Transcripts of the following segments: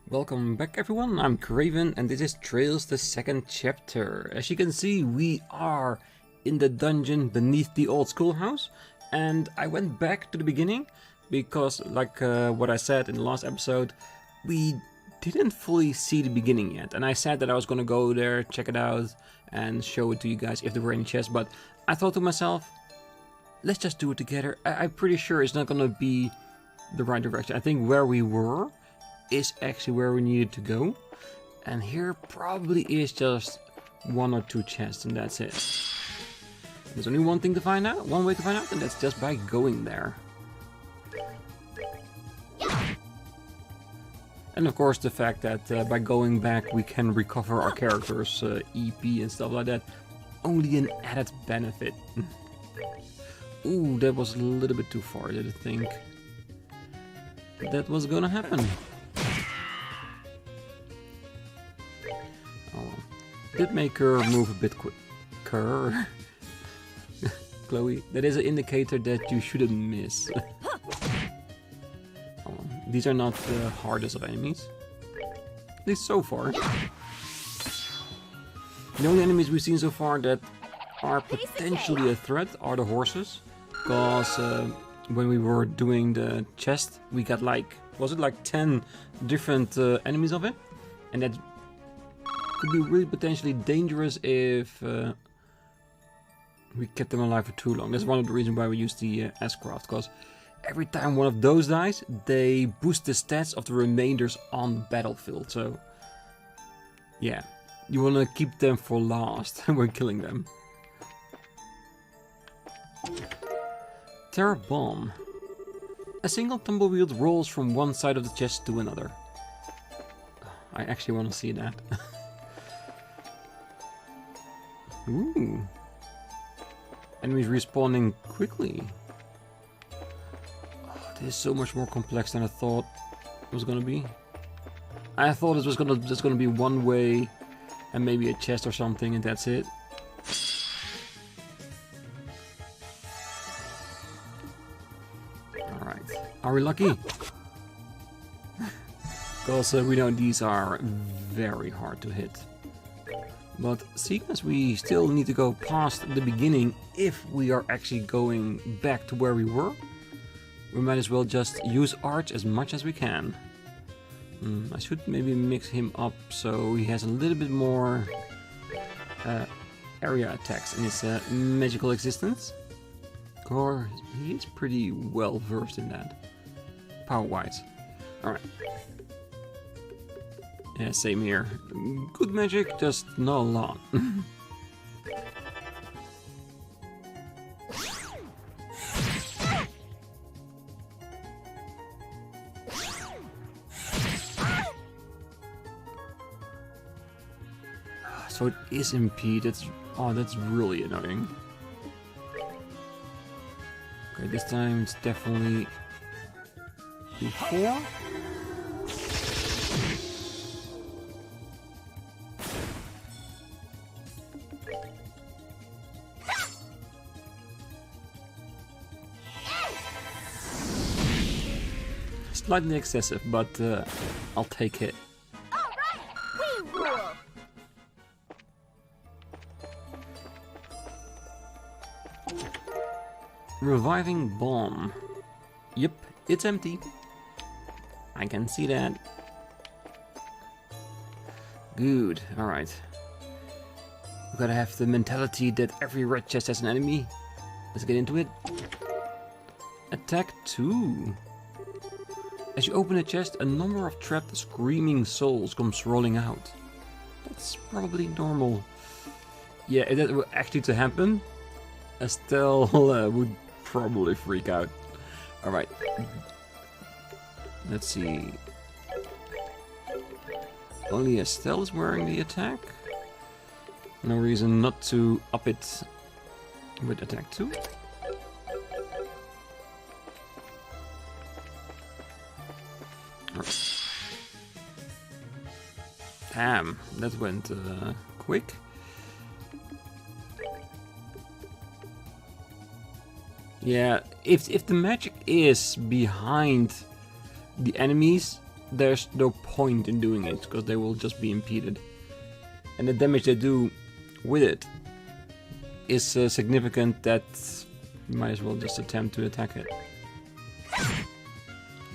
Welcome back everyone, I'm Craven and this is Trails the second chapter. As you can see, we are in the dungeon beneath the Old Schoolhouse, and I went back to the beginning because, like what I said in the last episode, we didn't fully see the beginning yet, and I said that I was gonna go there, check it out and show it to you guys if there were any chests, but I thought to myself, let's just do it together. I'm pretty sure it's not gonna be the right direction. I think where we were is actually where we needed to go, and here probably is just one or two chests and that's it. There's only one thing to find out, one way to find out, and that's just by going there. And of course the fact that by going back we can recover our characters' EP and stuff like that, only an added benefit. Ooh, that was a little bit too far, I didn't think that was gonna happen. Did make her move a bit quicker. Chloe, that is an indicator that you shouldn't miss. These are not the hardest of enemies, at least so far. The only enemies we've seen so far that are potentially a threat are the horses, because when we were doing the chest we got like, was it like 10 different enemies of it, and that could be really potentially dangerous if we kept them alive for too long. That's one of the reasons why we use the S-Craft, because every time one of those dies, they boost the stats of the remainders on the battlefield. So yeah, you want to keep them for last when killing them. Terror Bomb. A single tumbleweed rolls from one side of the chest to another. I actually want to see that. Ooh. Enemies respawning quickly. Oh, this is so much more complex than I thought it was gonna be. I thought it was just gonna be one way and maybe a chest or something and that's it. Alright. Are we lucky? Because we know these are very hard to hit. But seeing as we still need to go past the beginning if we are actually going back to where we were, we might as well just use Arch as much as we can. I should maybe mix him up so he has a little bit more area attacks in his magical existence. Or he is pretty well versed in that, power-wise. Alright. Yeah, same here. Good magic, just not a lot. So it is impede. That's really annoying. Okay, this time it's definitely before. Slightly excessive, but I'll take it. All right, we rule. Reviving bomb. Yep, it's empty. I can see that. Good. All right. We gotta have the mentality that every red chest has an enemy. Let's get into it. Attack 2. As you open a chest, a number of trapped screaming souls comes rolling out. That's probably normal. Yeah, if that were actually to happen, Estelle would probably freak out. Alright. Let's see. Only Estelle is wearing the attack. No reason not to up it with attack 2. Damn, that went quick. Yeah, if the magic is behind the enemies, there's no point in doing it, because they will just be impeded. And the damage they do with it is significant that you might as well just attempt to attack it.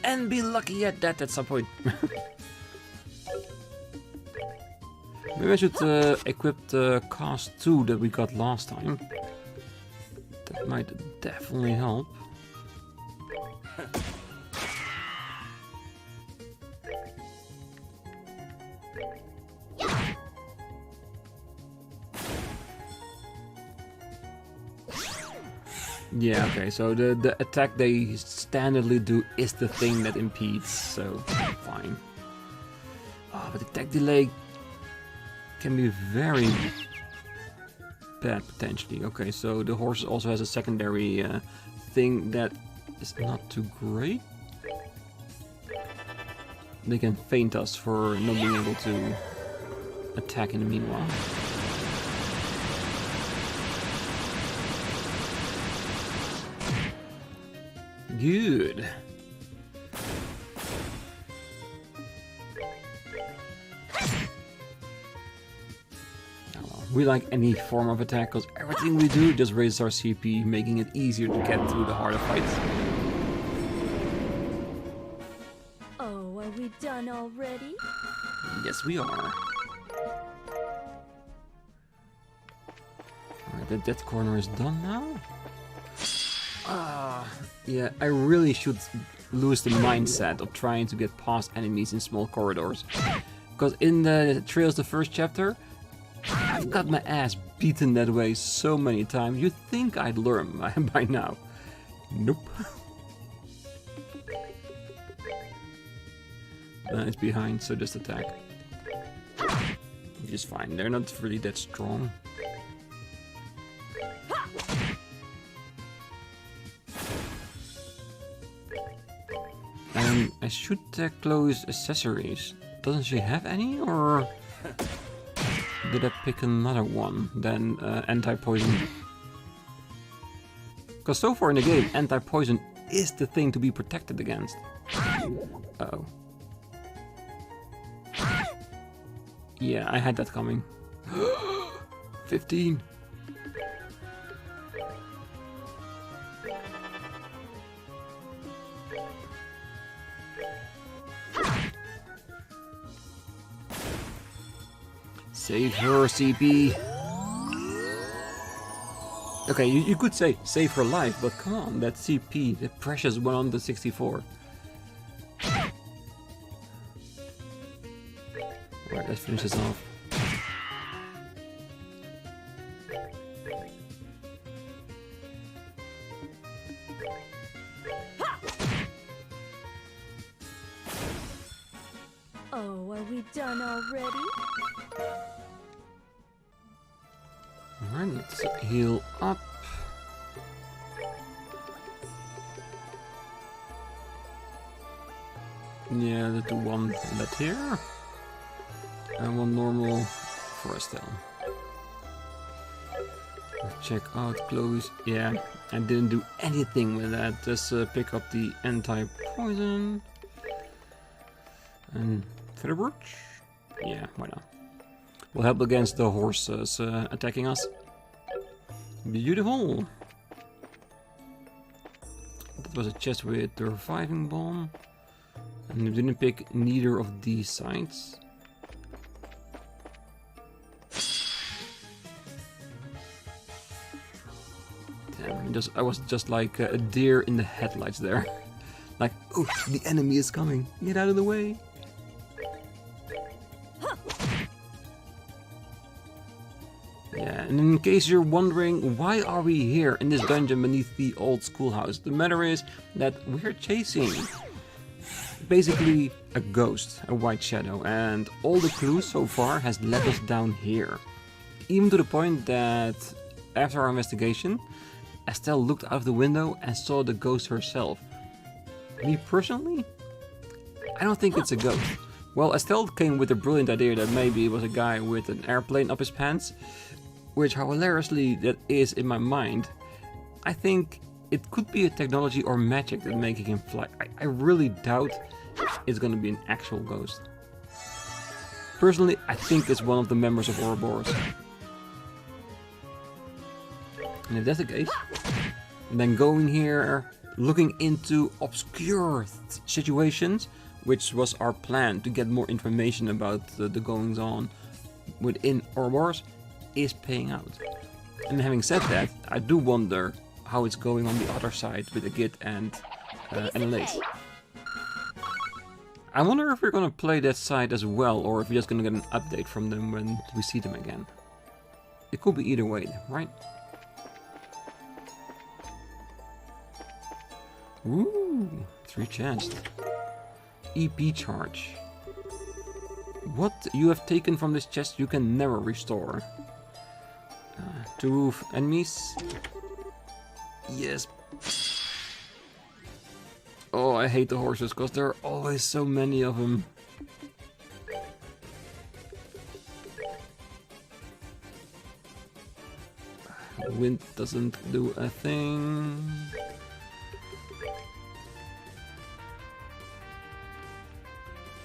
And be lucky at that at some point. Maybe I should equip the cast 2 that we got last time. That might definitely help. Yeah, okay, so the attack they standardly do is the thing that impedes, so fine. Oh, but attack delay can be very bad potentially. Okay, so the horse also has a secondary thing that is not too great. They can feint us for not being able to attack in the meanwhile. Good. We like any form of attack, because everything we do just raises our CP, making it easier to get through the harder fights. Oh, are we done already? Yes, we are. Alright, that corner is done now. Yeah, I really should lose the mindset of trying to get past enemies in small corridors. Because in the Trails, the first chapter, I've got my ass beaten that way so many times. You'd think I'd learn by now. Nope. It's behind, so just attack. Which is fine, they're not really that strong. I should close accessories. Doesn't she have any, or did I pick another one than anti-poison? Because so far in the game, anti-poison is the thing to be protected against. Uh-oh. Yeah, I had that coming. 15. Save her, CP. Okay, you could say save her life, but come on, that CP, the precious 164. Alright, let's finish this off. Oh, are we done already? Alright, let's heal up. Yeah, let's do one that here. And one normal for Estelle. Check out close. Yeah, I didn't do anything with that. Just pick up the anti-poison. And Featherbrooch? Yeah, why not? Will help against the horses attacking us. Beautiful! That was a chest with the reviving bomb. And we didn't pick neither of these sides. Damn, I was just like a deer in the headlights there. Like, oh, the enemy is coming. Get out of the way. Yeah, and in case you're wondering, why are we here in this dungeon beneath the Old Schoolhouse? The matter is that we're chasing basically a ghost, a white shadow, and all the clues so far has led us down here. Even to the point that after our investigation, Estelle looked out of the window and saw the ghost herself. Me personally, I don't think it's a ghost. Well, Estelle came with a brilliant idea that maybe it was a guy with an airplane up his pants, which how hilariously that is in my mind. I think it could be a technology or magic that making him fly. I really doubt it's gonna be an actual ghost. Personally, I think it's one of the members of Ouroboros. And if that's the case, then going here, looking into obscure situations, which was our plan to get more information about the goings on within Ouroboros, is paying out. And having said that, I do wonder how it's going on the other side with the Git and Lace. I wonder if we're gonna play that side as well, or if we're just gonna get an update from them when we see them again. It could be either way, right? Ooh, 3 chests. EP charge. What you have taken from this chest you can never restore. 2 enemies. Yes. Oh, I hate the horses because there are always so many of them. Wind doesn't do a thing.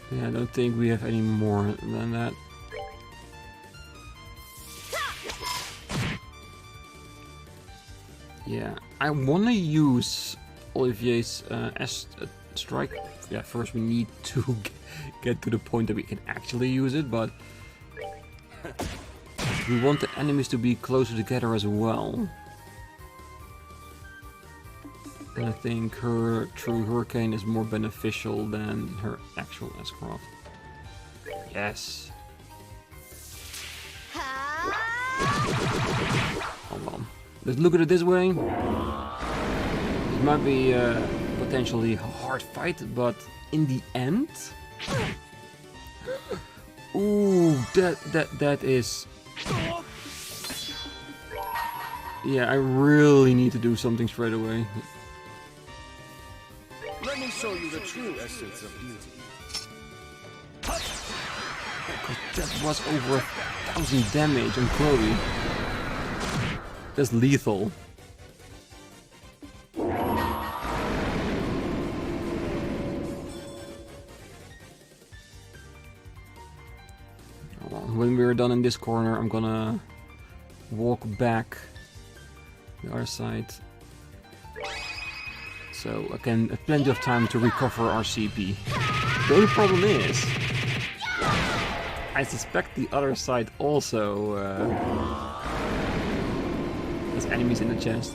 Yeah, I don't think we have any more than that. Yeah, I wanna use Olivier's strike. Yeah, first we need to get to the point that we can actually use it, but we want the enemies to be closer together as well. And I think her true hurricane is more beneficial than her actual S-Craft. Yes. Hold on. Let's look at it this way. It might be potentially a hard fight, but in the end, ooh, that is. Yeah, I really need to do something straight away. Let me show you the true essence of beauty. That was over 1,000 damage on Chloe. That's lethal. When we're done in this corner, I'm gonna walk back the other side, so I can have plenty of time to recover our CP. The only problem is, I suspect the other side also has enemies in the chest.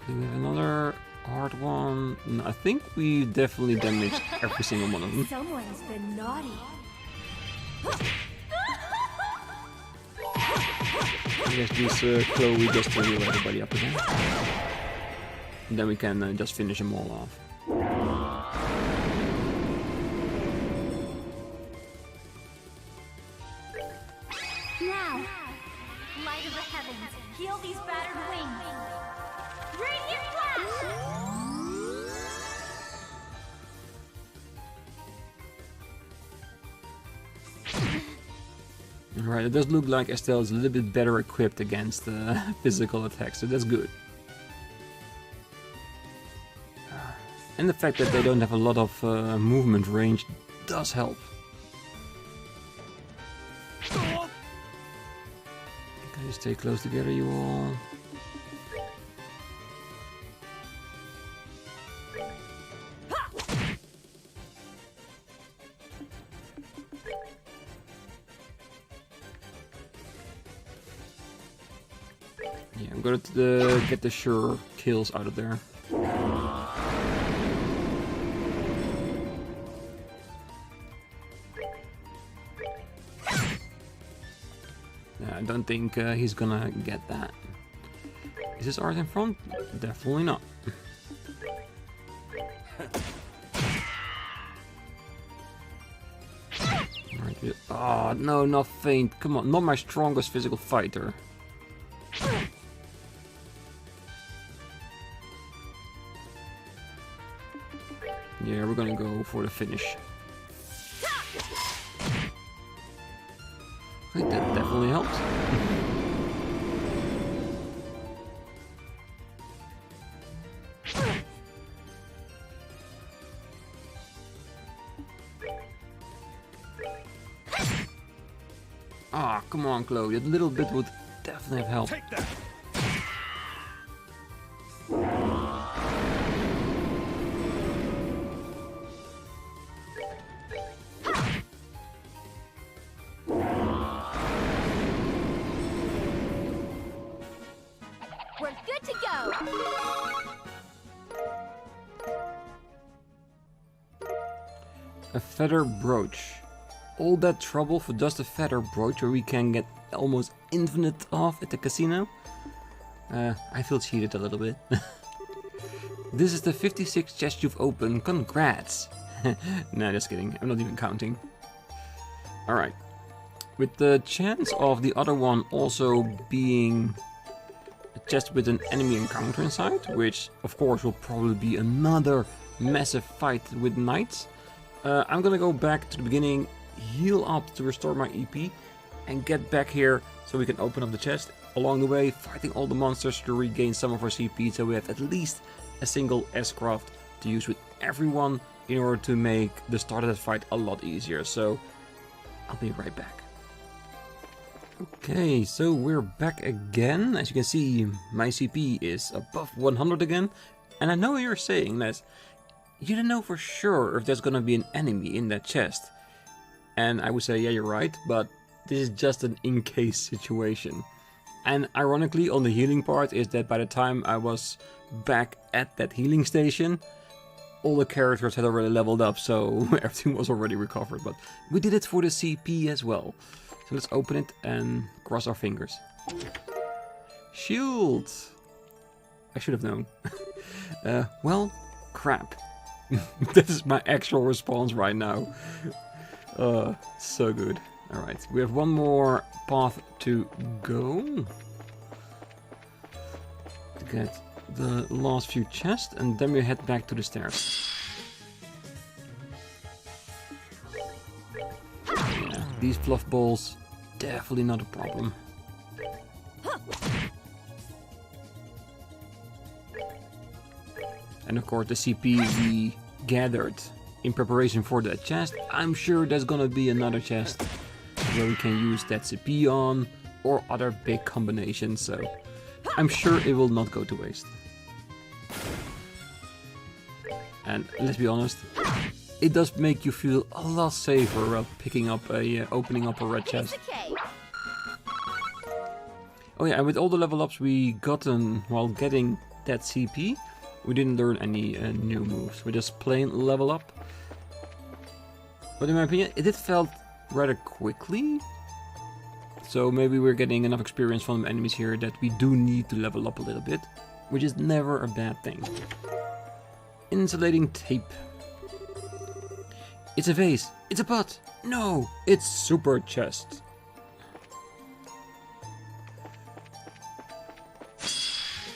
Do we have another hard one? No, I think we definitely damaged every single one of them. Someone's been naughty. I guess use Chloe just to heal everybody up again. And then we can just finish them all off. Now, light of the heavens, heal these battered wings. Radiant flash! Alright, it does look like Estelle is a little bit better equipped against physical attacks, so that's good. And the fact that they don't have a lot of movement range does help. Okay, stay close together, you all. Yeah, I'm gonna get the sure kills out of there. I don't think he's gonna get that. Is his art in front? Definitely not. Oh, no, not faint. Come on, not my strongest physical fighter. Yeah, we're gonna go for the finish. That definitely helps. Ah, come on, Chloe. A little bit would definitely have helped. Take that! We're good to go! A feather brooch. All that trouble for just a feather brooch where we can get almost infinite off at the casino? I feel cheated a little bit. This is the 56th chest you've opened. Congrats! Nah, just kidding. I'm not even counting. Alright. With the chance of the other one also being a chest with an enemy encounter inside, which of course will probably be another massive fight with knights, I'm gonna go back to the beginning, heal up to restore my EP, and get back here so we can open up the chest. Along the way, fighting all the monsters to regain some of our CP, so we have at least a single S-craft to use with everyone in order to make the start of that fight a lot easier. So I'll be right back. Okay, so we're back again. As you can see, my CP is above 100 again. And I know you're saying that you don't know for sure if there's gonna be an enemy in that chest. And I would say, yeah, you're right, but this is just an in-case situation. And ironically, on the healing part is that by the time I was back at that healing station, all the characters had already leveled up, so everything was already recovered. But we did it for the CP as well. So let's open it and cross our fingers. Shield! I should have known. Well, crap. This is my actual response right now. So good. Alright, we have one more path to go. To get the last few chests, and then we head back to the stairs. Yeah, these fluff balls, definitely not a problem. And of course the CP we gathered in preparation for that chest, I'm sure there's gonna be another chest where we can use that CP on, or other big combinations, so I'm sure it will not go to waste. And let's be honest, it does make you feel a lot safer picking up a opening up a red chest. Oh yeah, and with all the level ups we gotten while getting that CP, we didn't learn any new moves. We just plain level up. But in my opinion, it did felt rather quickly. So maybe we're getting enough experience from the enemies here that we do need to level up a little bit, which is never a bad thing. Insulating tape. It's a vase. It's a pot. No, it's super chest.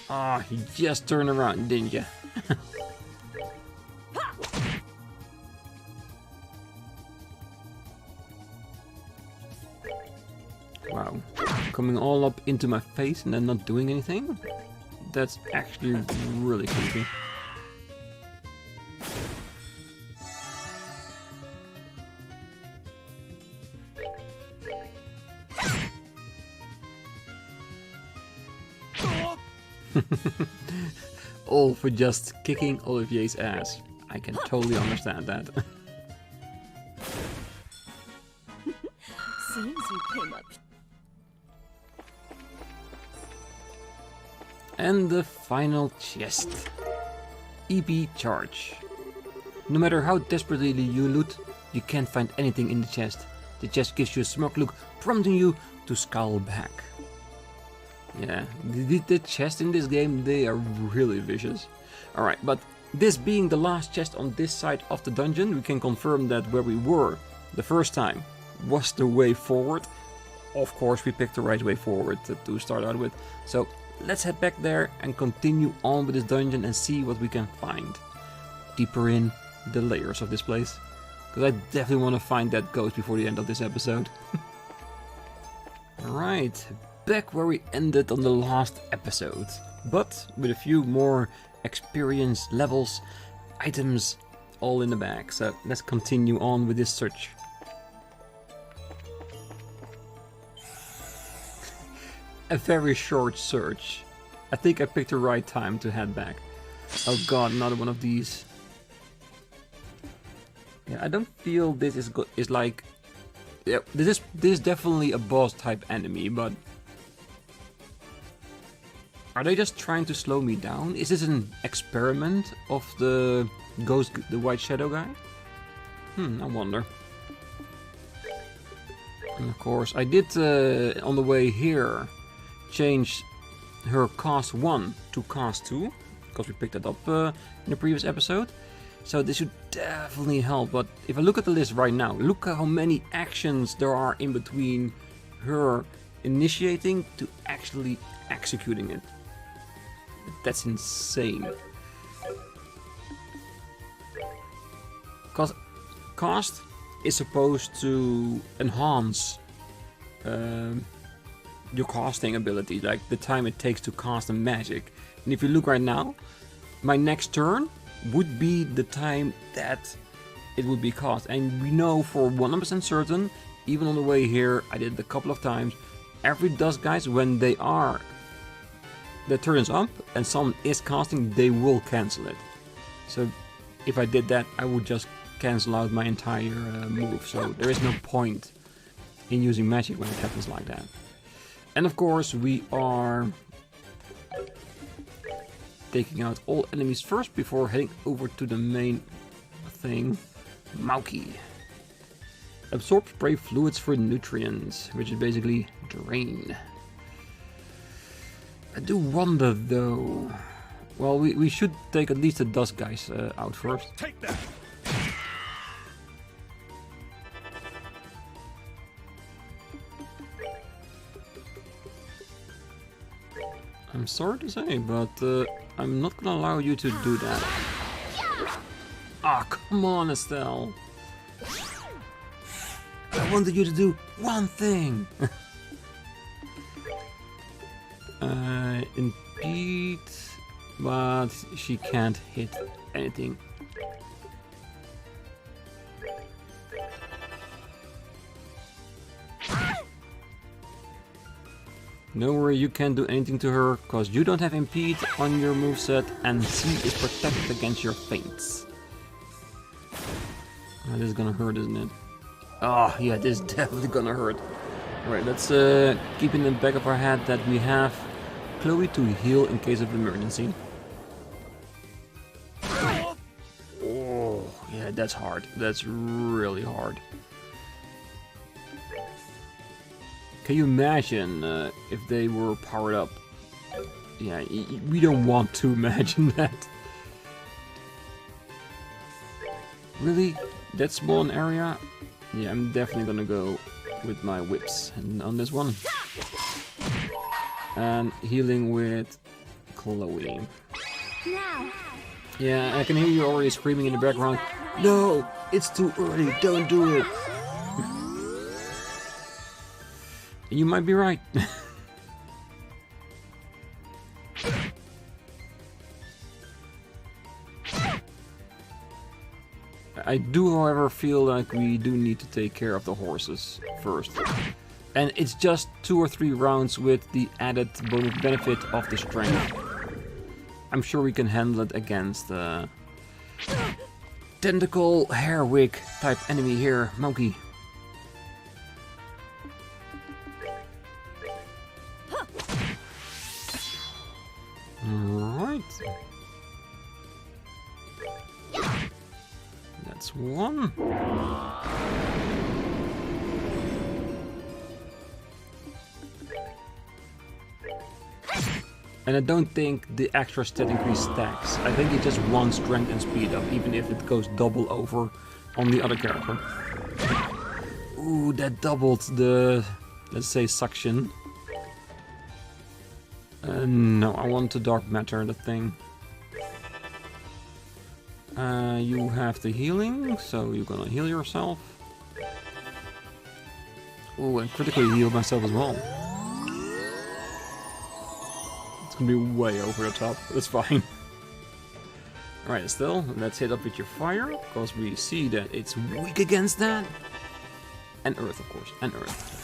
Ah, you just turned around, didn't you? Wow, coming all up into my face and then not doing anything? That's actually really creepy. All for just kicking Olivier's ass. I can totally understand that. Seems you came up. And the final chest. EP charge. No matter how desperately you loot, you can't find anything in the chest. The chest gives you a smug look, prompting you to scowl back. Yeah, the chests in this game, they are really vicious. Alright, but this being the last chest on this side of the dungeon, we can confirm that where we were the first time was the way forward. Of course, we picked the right way forward to start out with. So let's head back there and continue on with this dungeon and see what we can find deeper in the layers of this place. Because I definitely want to find that ghost before the end of this episode. Alright, back where we ended on the last episode, but with a few more experience levels, items all in the bag. So let's continue on with this search. a very short search. I think I picked the right time to head back. Oh god, another one of these. Yeah, I don't feel this is like... Yeah, this is definitely a boss type enemy, but... Are they just trying to slow me down? Is this an experiment of the ghost, the white shadow guy? I wonder. And of course, I did on the way here change her cast 1 to cast 2, because we picked that up in the previous episode. So this should definitely help. But if I look at the list right now, look at how many actions there are in between her initiating to actually executing it. That's insane. Because cast is supposed to enhance your casting ability, like the time it takes to cast a magic. And if you look right now, my next turn would be the time that it would be cast. And we know for 100% certain, even on the way here, I did it a couple of times, every Dust Guys, when their turn is up and someone is casting, they will cancel it. So if I did that, I would just cancel out my entire move. So there is no point in using magic when it happens like that. And of course, we are taking out all enemies first before heading over to the main thing, Mouki. Absorb spray fluids for nutrients, which is basically drain. I do wonder though. Well, we should take at least the Dust Guys out first. Take that. I'm sorry to say, but I'm not gonna allow you to do that. Ah, come on, Estelle. I wanted you to do one thing. Impede, but she can't hit anything. No worry, you can't do anything to her, cause you don't have impede on your moveset, and C is protected against your feints. Oh, this is gonna hurt, isn't it? Oh, yeah, this is definitely gonna hurt. Alright, let's keep in the back of our head that we have Chloe to heal in case of emergency. Oh, yeah, that's hard. That's really hard. Can you imagine if they were powered up? Yeah, we don't want to imagine that. Really? That small an area? Yeah, I'm definitely gonna go with my whips on this one. And healing with Chloe. Now. Yeah, I can hear you already screaming in the background. No, it's too early, don't do it. You might be right. I do, however, feel like we do need to take care of the horses first. And it's just 2 or 3 rounds with the added bonus benefit of the strength. I'm sure we can handle it against the tentacle hair wig type enemy here, Mouki. Alright. That's one. And I don't think the extra stat increase stacks. I think it's just 1 strength and speed up, even if it goes double over on the other character. Ooh, that doubled the, let's say, suction. No, I want the dark matter, the thing. You have the healing, so you're gonna heal yourself. Ooh, and critically heal myself as well. It's gonna be way over the top, that's fine. Alright, still, let's hit up with your fire, because we see that it's weak against that. And earth, of course, and earth.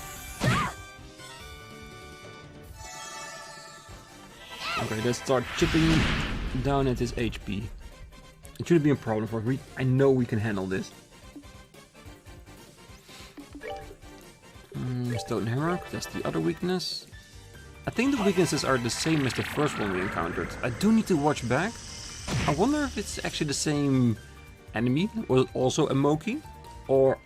Okay, let's start chipping down at his HP. It shouldn't be a problem for us. I know we can handle this. Stone Hammer, that's the other weakness. I think the weaknesses are the same as the first one we encountered. I do need to watch back. I wonder if it's actually the same enemy, or also a Mouki, or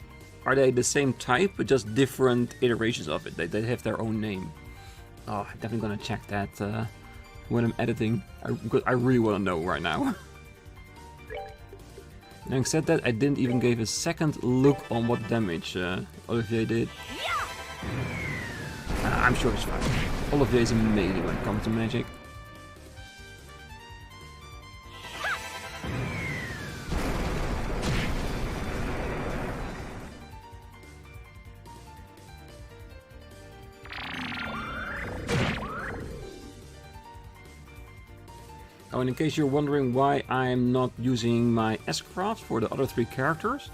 are they the same type but just different iterations of it? They have their own name. Oh, I'm definitely gonna check that when I'm editing. I really want to know right now. Having said that, I didn't even give a second look on what damage Olivier did. I'm sure it's fine. Olivier is amazing when it comes to magic. Oh, and in case you're wondering why I'm not using my S-Crafts for the other 3 characters,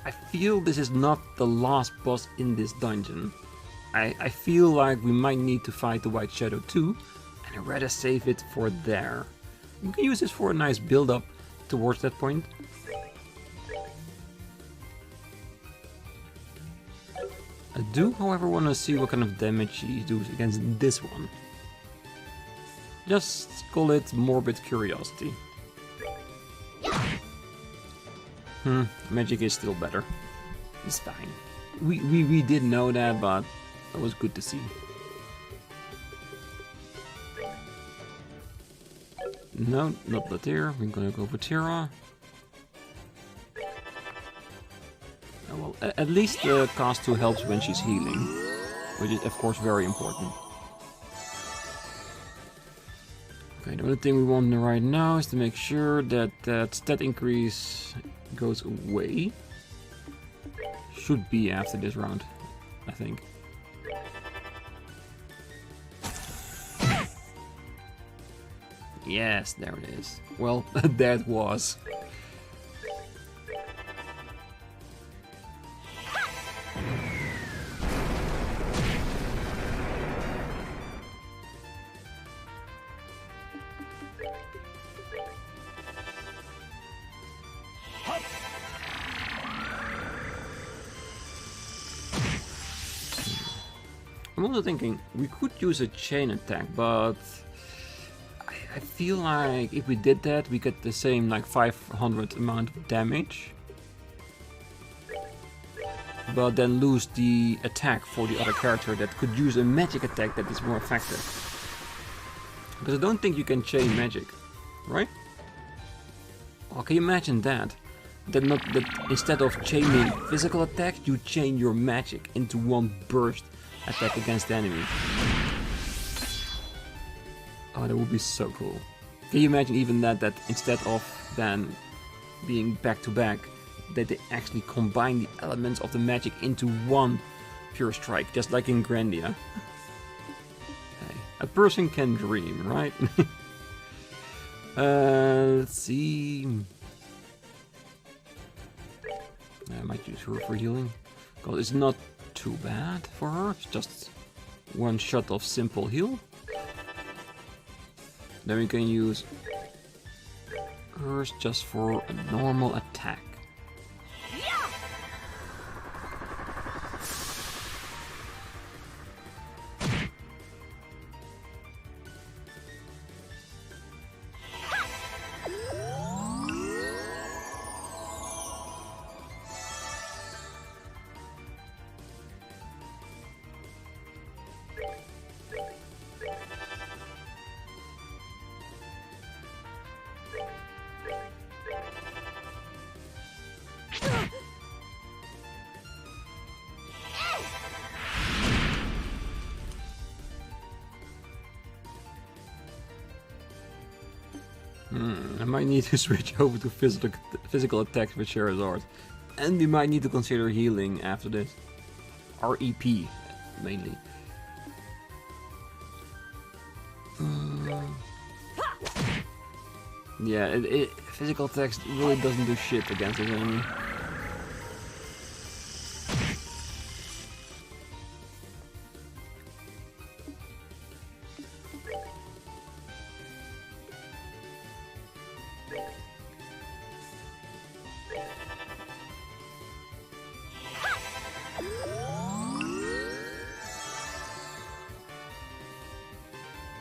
I feel this is not the last boss in this dungeon. I feel like we might need to fight the White Shadow too, and I'd rather save it for there. We can use this for a nice build-up towards that point. I do, however, want to see what kind of damage he does against this one. Just call it morbid curiosity. Magic is still better. It's fine. We did know that, but it was good to see. No, not Latir. We're gonna go for Tira. Oh, well, at least cast 2 helps when she's healing, which is of course very important. Okay, the only thing we want right now is to make sure that that stat increase goes away. Should be after this round, I think. Yes, there it is. Well, that was. I'm also thinking we could use a chain attack, but I feel like if we did that, we get the same like 500 amount of damage, but then lose the attack for the other character that could use a magic attack that is more effective. Because I don't think you can chain magic, right? Oh, can you imagine that? That instead of chaining physical attack, you chain your magic into one burst attack against the enemy. Oh, that would be so cool. Can you imagine even that instead of then being back to back, that they actually combine the elements of the magic into one pure strike, just like in Grandia. Hey, a person can dream, right? Let's see. I might use her for healing, because it's not too bad for her. It's just one shot of simple heal. Then we can use hers just for a normal attack. I might need to switch over to physical attacks with Charizard. And we might need to consider healing after this. REP, mainly. Yeah, physical attacks really doesn't do shit against this enemy.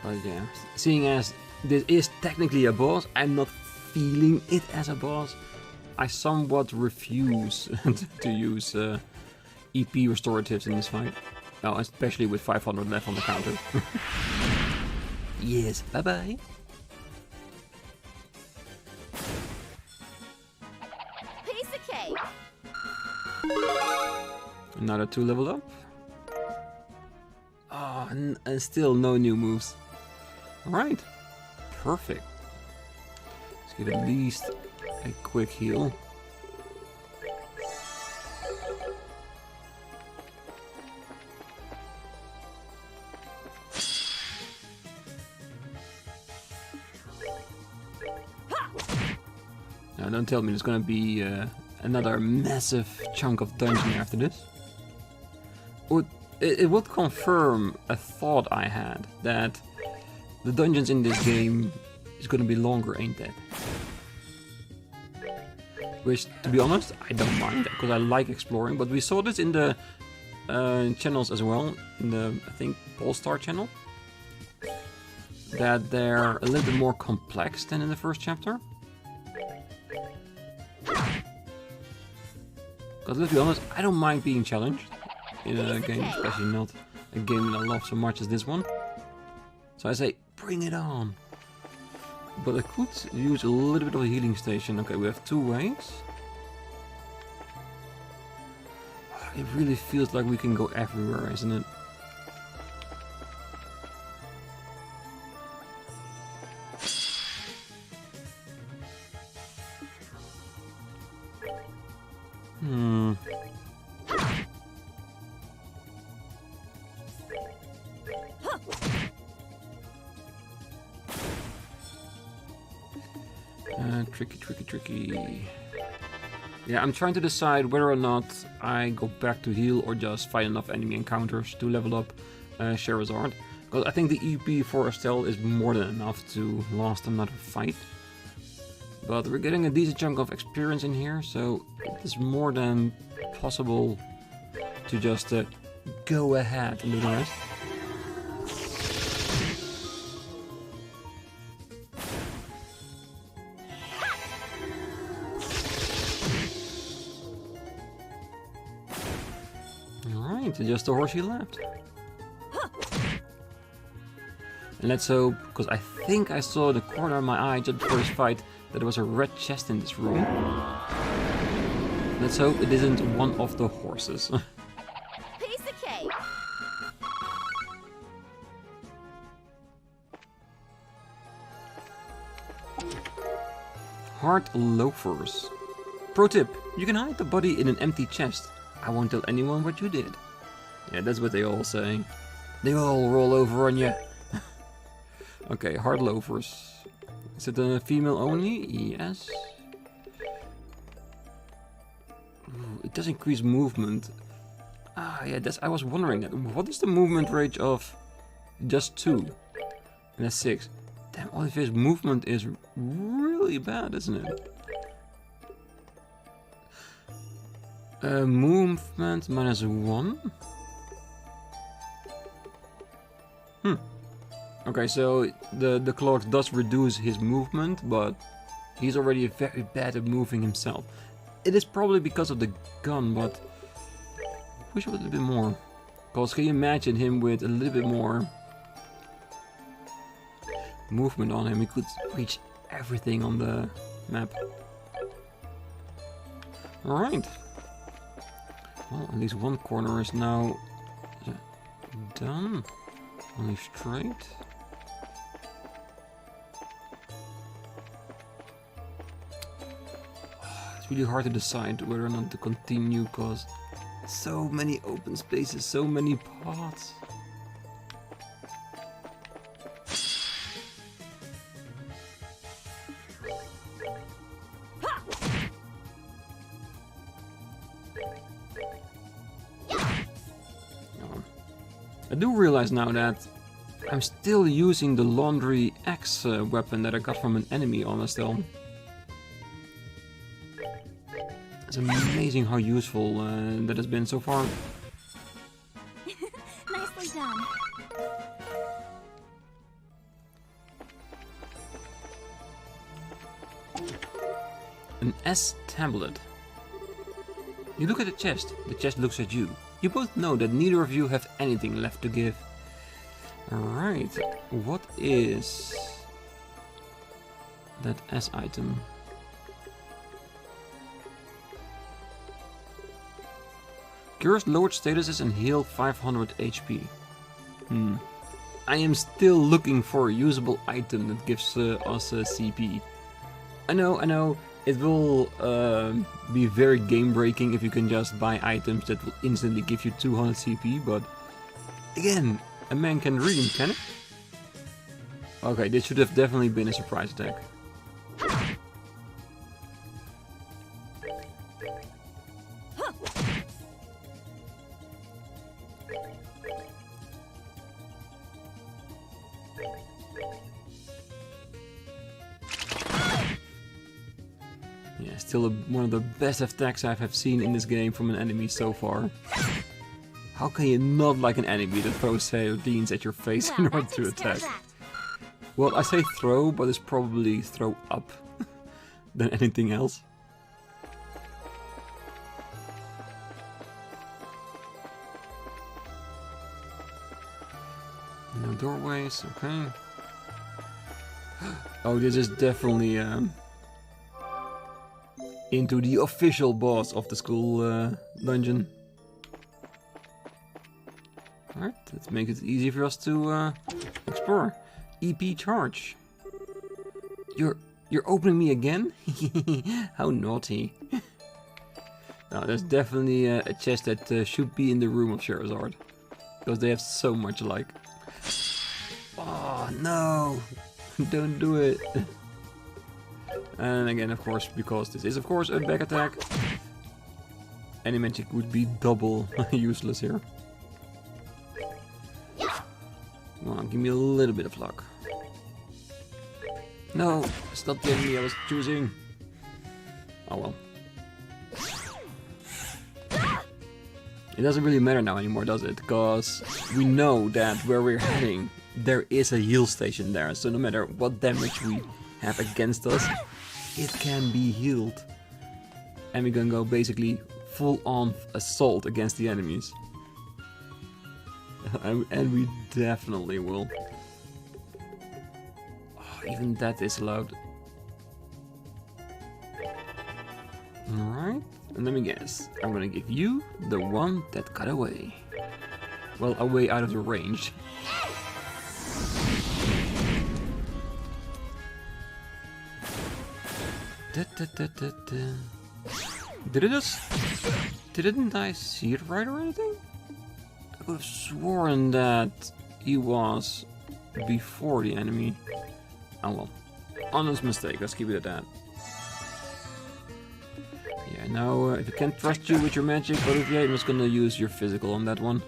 But yeah, seeing as this is technically a boss, I'm not feeling it as a boss. I somewhat refuse to use EP restoratives in this fight. Oh, especially with 500 left on the counter. Yes, bye-bye. Piece of cake. Another 2 level up. Oh, and still no new moves. Alright, perfect. Let's give at least a quick heal. Now don't tell me there's gonna be another massive chunk of dungeon after this. It would confirm a thought I had, that the dungeons in this game is gonna be longer, ain't it? Which, to be honest, I don't mind, because I like exploring, but we saw this in the channels as well, in the, I think, Polestar channel, that they're a little bit more complex than in the first chapter. Because let's be honest, I don't mind being challenged in a game, especially not a game that I love so much as this one. So I say, bring it on. But I could use a little bit of a healing station. Okay, we have 2 ways. It really feels like we can go everywhere, isn't it? Tricky. Yeah, I'm trying to decide whether or not I go back to heal or just fight enough enemy encounters to level up Charizard. Because I think the EP for Estelle is more than enough to last another fight. But we're getting a decent chunk of experience in here, so it is more than possible to just go ahead and do the rest. Alright, just the horse he left. And let's hope, because I think I saw the corner of my eye just before this fight, that there was a red chest in this room. Let's hope it isn't one of the horses. Piece of cake. Heart loafers. Pro tip, you can hide the body in an empty chest. I won't tell anyone what you did. Yeah, that's what they all say. They all roll over on you. Okay, heart loafers. Is it a female only? Yes. Ooh, it does increase movement. Ah, yeah, I was wondering that. What is the movement range of just 2? And that's 6. Damn, Olivier's movement is really bad, isn't it? Movement -1. Okay, so the clock does reduce his movement, but he's already very bad at moving himself. It is probably because of the gun, but I wish it was a little bit more. Because can you imagine him with a little bit more movement on him? He could reach everything on the map. Alright. Well, at least one corner is now done. Only straight. It's really hard to decide whether or not to continue, because so many open spaces, so many paths. I do realize now that I'm still using the laundry axe weapon that I got from an enemy on Estelle. It's amazing how useful that has been so far. Nicely done. An S tablet. You look at the chest looks at you. You both know that neither of you have anything left to give. Alright, what is that S item? Cures lowered statuses and heal 500 HP. I am still looking for a usable item that gives us a CP. I know, it will be very game breaking if you can just buy items that will instantly give you 200 CP, but again, a man can dream, can it? Okay, this should have definitely been a surprise attack. Yeah, still one of the best attacks I have seen in this game from an enemy so far. How can you not like an enemy that throws sardines at your face in order to attack? Well, I say throw, but it's probably throw up than anything else. No doorways, okay. Oh, this is definitely into the official boss of the school dungeon. Alright, let's make it easy for us to explore. EP charge. You're opening me again? How naughty. Now, there's definitely a chest that should be in the room of Charizard, because they have so much alike. Oh no! Don't do it! And again, of course, because this is of course a back attack, any magic would be double useless here. Come on, give me a little bit of luck. No, it's not the enemy I was choosing. Oh well. It doesn't really matter now anymore, does it? Because we know that where we're heading, there is a heal station there. So no matter what damage we have against us, it can be healed. And we're gonna go basically full-on assault against the enemies. And we definitely will. Oh, even that is allowed. Alright, and let me guess. I'm gonna give you the one that got away. Well, away out of the range. Didn't I see it right or anything? I could have sworn that he was before the enemy. Oh well. Honest mistake, let's keep it at that. Yeah, now if I can't trust you with your magic, Olivier, I'm just gonna use your physical on that one.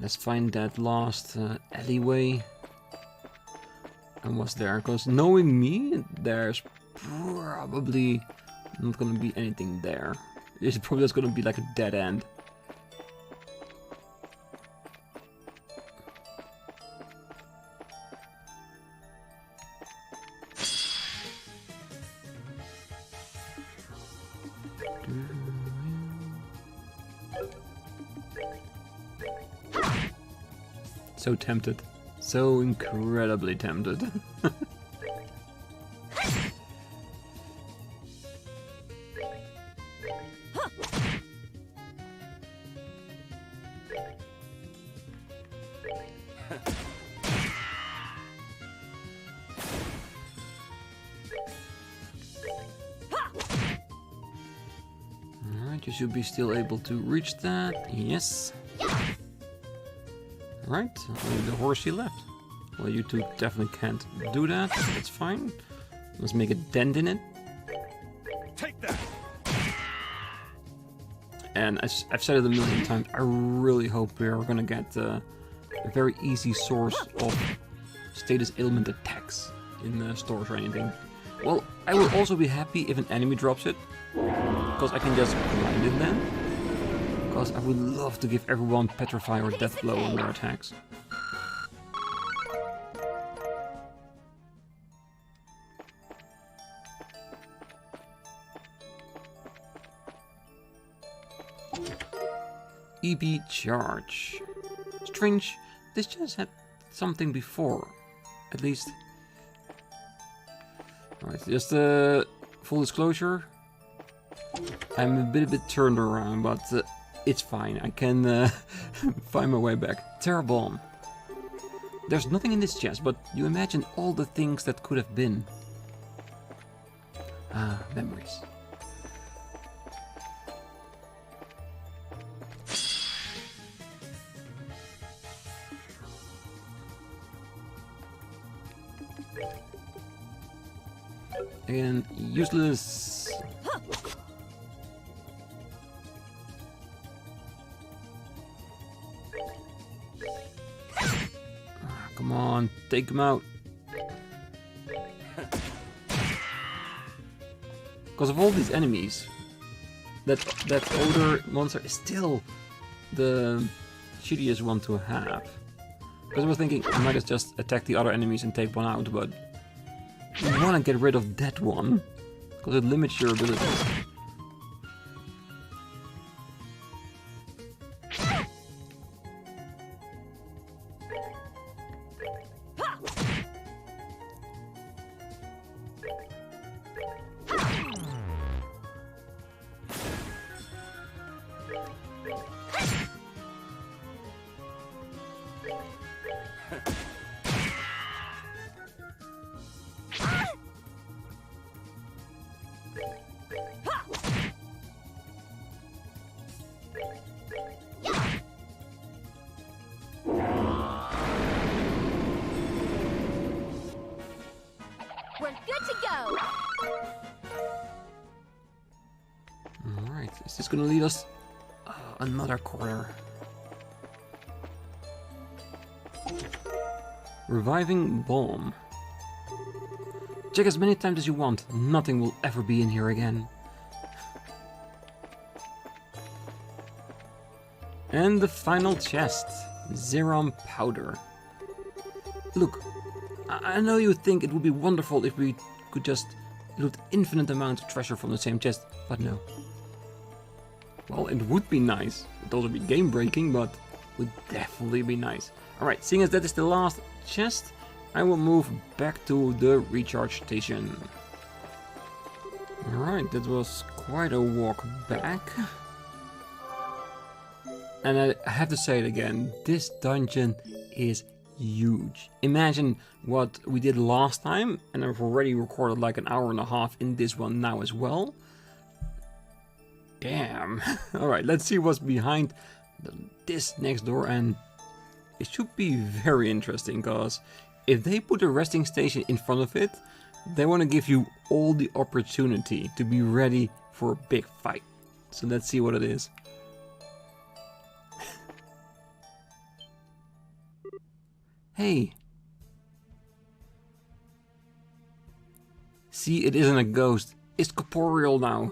Let's find that last alleyway. And what's there? Because knowing me, there's probably not gonna be anything there. It's probably just gonna be like a dead end. So tempted. So incredibly tempted. Alright, you should be still able to reach that. Yes. Right, only the horsey left. Well, you two definitely can't do that. That's fine. Let's make a dent in it. Take that. And as I've said it a million times, I really hope we're gonna get a very easy source of status ailment attacks in stores or anything. Well, I will also be happy if an enemy drops it, because I can just grind it then. Because I would love to give everyone Petrify or Death Blow on their attacks. EB charge. Strange, this just had something before. At least. Alright, just full disclosure. I'm a bit turned around, but it's fine. I can find my way back. Terror Bomb. There's nothing in this chest, but you imagine all the things that could have been. Ah, memories. Again, useless. Come on, take him out. Because of all these enemies, that odor monster is still the shittiest one to have. Because I was thinking I might just attack the other enemies and take one out, but you want to get rid of that one, because it limits your abilities. We're good to go. Alright, is this gonna lead us another corner? Reviving Bomb. Check as many times as you want, nothing will ever be in here again. And the final chest, Zeron Powder. Look, I know you think it would be wonderful if we could just loot infinite amounts of treasure from the same chest, but no. Well, it would be nice. It would also be game breaking, but would definitely be nice. Alright, seeing as that is the last chest, I will move back to the recharge station. Alright, that was quite a walk back. And I have to say it again, this dungeon is huge. Imagine what we did last time, and I've already recorded like an hour and a half in this one now as well. Damn. Alright, let's see what's behind this next door, and it should be very interesting, because if they put a resting station in front of it, they want to give you all the opportunity to be ready for a big fight. So let's see what it is. Hey. See, it isn't a ghost. It's corporeal now.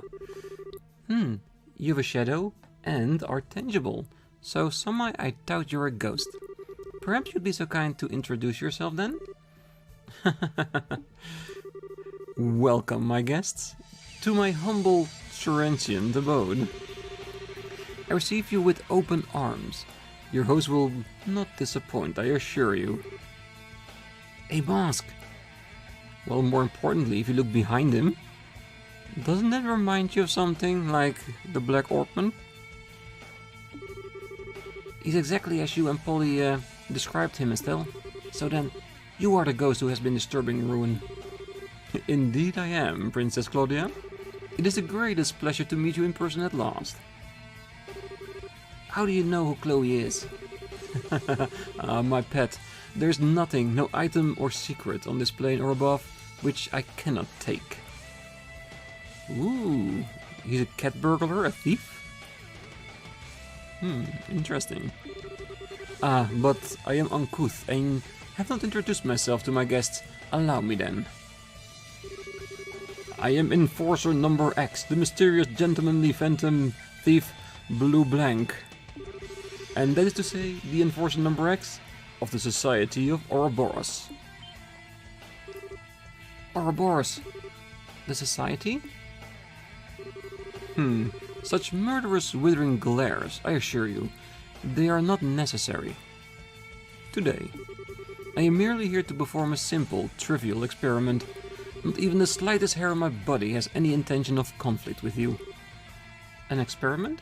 You have a shadow and are tangible. So some might I doubt you're a ghost. Perhaps you'd be so kind to introduce yourself then? Welcome, my guests, to my humble transient abode. I receive you with open arms. Your host will not disappoint, I assure you. A mask. Well, more importantly, if you look behind him, doesn't that remind you of something like the Black Orpman? He's exactly as you and Polly described him, Estelle. So then, you are the ghost who has been disturbing Ruin. Indeed I am, Princess Claudia. It is the greatest pleasure to meet you in person at last. How do you know who Chloe is? My pet, there's nothing, no item or secret on this plane or above, which I cannot take. Ooh, he's a cat burglar, a thief? Interesting. Ah, but I am uncouth and have not introduced myself to my guests. Allow me then. I am Enforcer Number X, the mysterious gentlemanly phantom thief Blue Blank. And that is to say, the Enforcer Number X of the Society of Ouroboros. Ouroboros? The Society? Such murderous withering glares, I assure you. They are not necessary. Today, I am merely here to perform a simple, trivial experiment. Not even the slightest hair on my body has any intention of conflict with you. An experiment?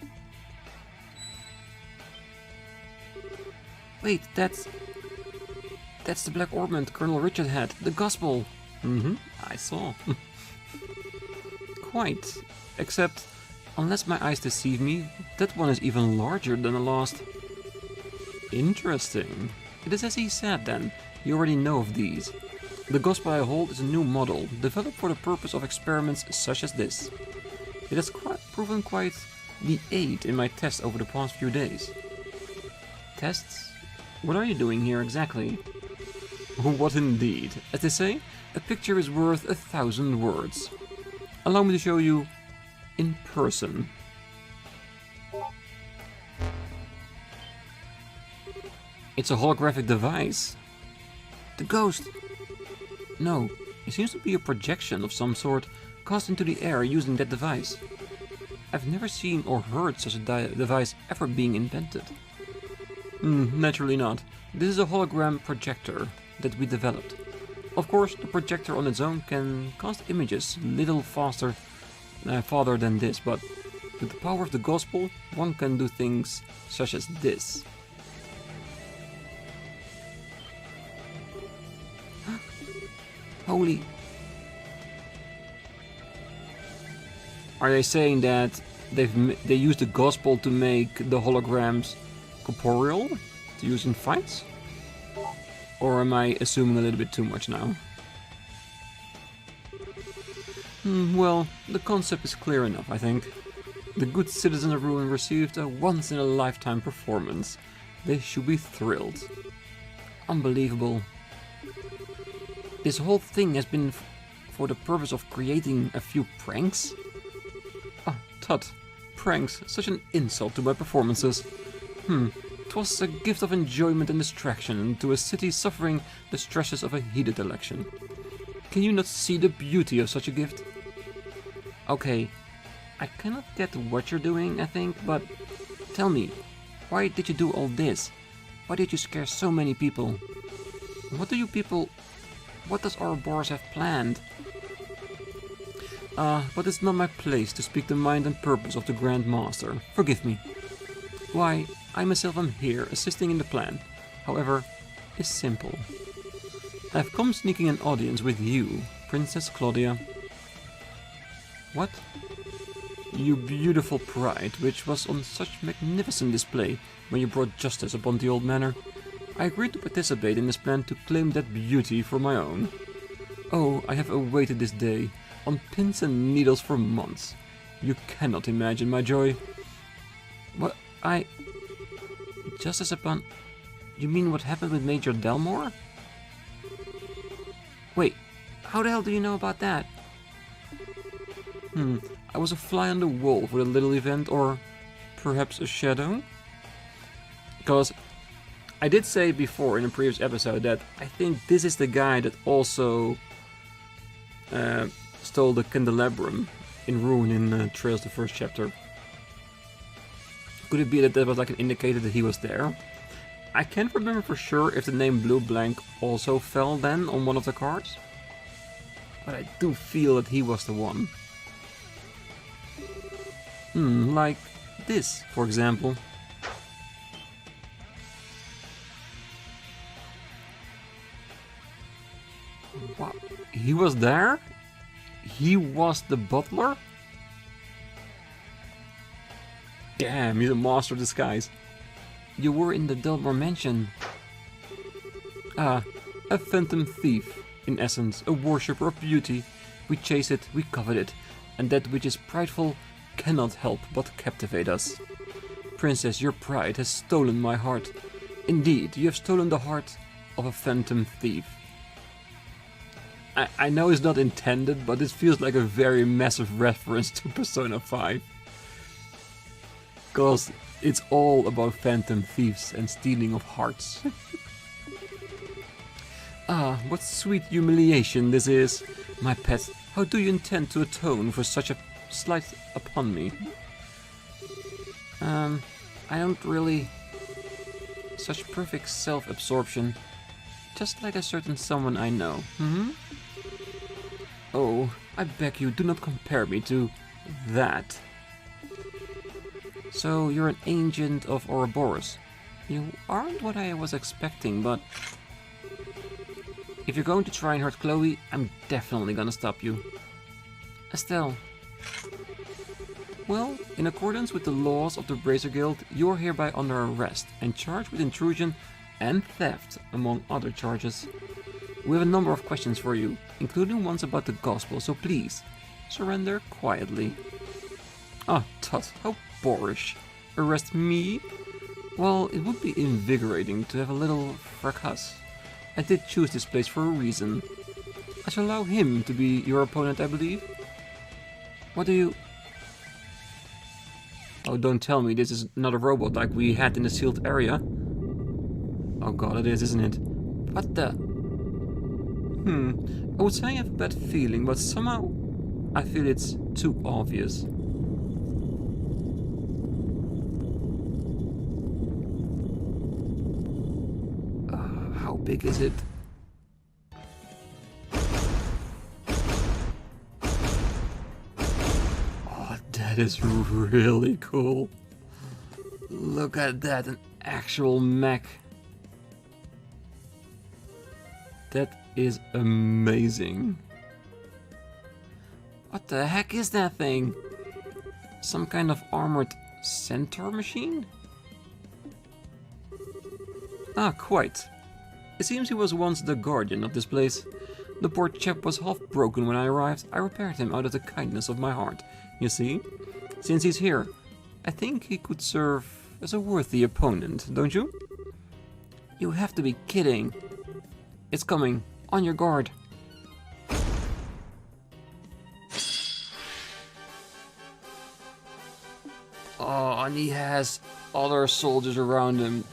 Wait, that's the black ornament Colonel Richard had, the gospel. I saw. Quite. Except, unless my eyes deceive me, that one is even larger than the last. Interesting. It is as he said then, you already know of these. The gospel I hold is a new model, developed for the purpose of experiments such as this. It has proven quite the aid in my tests over the past few days. Tests? What are you doing here exactly? What indeed. As they say, a picture is worth 1,000 words. Allow me to show you in person. It's a holographic device. The ghost! No, it seems to be a projection of some sort cast into the air using that device. I've never seen or heard such a device ever being invented. Naturally not. This is a hologram projector that we developed. Of course, the projector on its own can cast images little farther than this, but with the power of the gospel, one can do things such as this. Holy... Are they saying that they use the gospel to make the holograms corporeal to use in fights? Or am I assuming a little bit too much now? Well, the concept is clear enough, I think. The good citizens of Ruin received a once-in-a-lifetime performance. They should be thrilled. Unbelievable. This whole thing has been for the purpose of creating a few pranks? Oh, tut. Pranks, such an insult to my performances. 'Twas a gift of enjoyment and distraction to a city suffering the stresses of a heated election. Can you not see the beauty of such a gift? Okay, I cannot get what you're doing, I think, but tell me, why did you do all this? Why did you scare so many people? What does Ouroboros have planned? But it's not my place to speak the mind and purpose of the Grand Master. Forgive me. Why, I myself am here, assisting in the plan. However, it's simple. I've come seeking an audience with you, Princess Claudia. What? You beautiful pride, which was on such magnificent display when you brought justice upon the old manor. I agreed to participate in this plan to claim that beauty for my own. Oh, I have awaited this day, on pins and needles for months. You cannot imagine my joy. What, Justice upon... You mean what happened with Major Delmore? Wait, how the hell do you know about that? I was a fly on the wall for the little event, or perhaps a shadow? Because I did say before in a previous episode that I think this is the guy that also stole the candelabrum in Ruin in Trails, the first chapter. Could it be that that was like an indicator that he was there? I can't remember for sure if the name Blue Blank also fell then on one of the cards. But I do feel that he was the one. Like this, for example. What? He was there? He was the butler? Damn, he's a master of disguise. You were in the Delmore mansion. Ah, a phantom thief, in essence, a worshipper of beauty. We chase it, we covet it, and that which is prideful cannot help but captivate us. princess, your pride has stolen my heart. Indeed, you have stolen the heart of a phantom thief. I know it's not intended, but this feels like a very massive reference to Persona 5. Because it's all about phantom thieves and stealing of hearts. Ah, what sweet humiliation this is. My pet, how do you intend to atone for such a slight upon me? I don't really... Such perfect self-absorption. Just like a certain someone I know. Oh, I beg you, do not compare me to that. So, you're an agent of Ouroboros. You aren't what I was expecting, but... If you're going to try and hurt Chloe, I'm definitely gonna stop you. Estelle. Well, in accordance with the laws of the Bracer Guild, you're hereby under arrest and charged with intrusion and theft, among other charges. We have a number of questions for you, including ones about the gospel, so please, surrender quietly. Ah, tut, how boorish. Arrest me? Well, it would be invigorating to have a little fracas. I did choose this place for a reason. I shall allow him to be your opponent, I believe. What do you... Oh, don't tell me this is not a robot like we had in the sealed area. Oh god, it is, isn't it? What the... I would say I have a bad feeling, but somehow I feel it's too obvious. How big is it? Oh, that is really cool. Look at that, an actual mech. That is amazing. What the heck is that thing? Some kind of armored centaur machine? Ah, quite. It seems he was once the guardian of this place. The poor chap was half broken when I arrived. I repaired him out of the kindness of my heart. You see? Since he's here, I think he could serve as a worthy opponent, don't you? You have to be kidding. It's coming. On your guard. Oh, and he has other soldiers around him.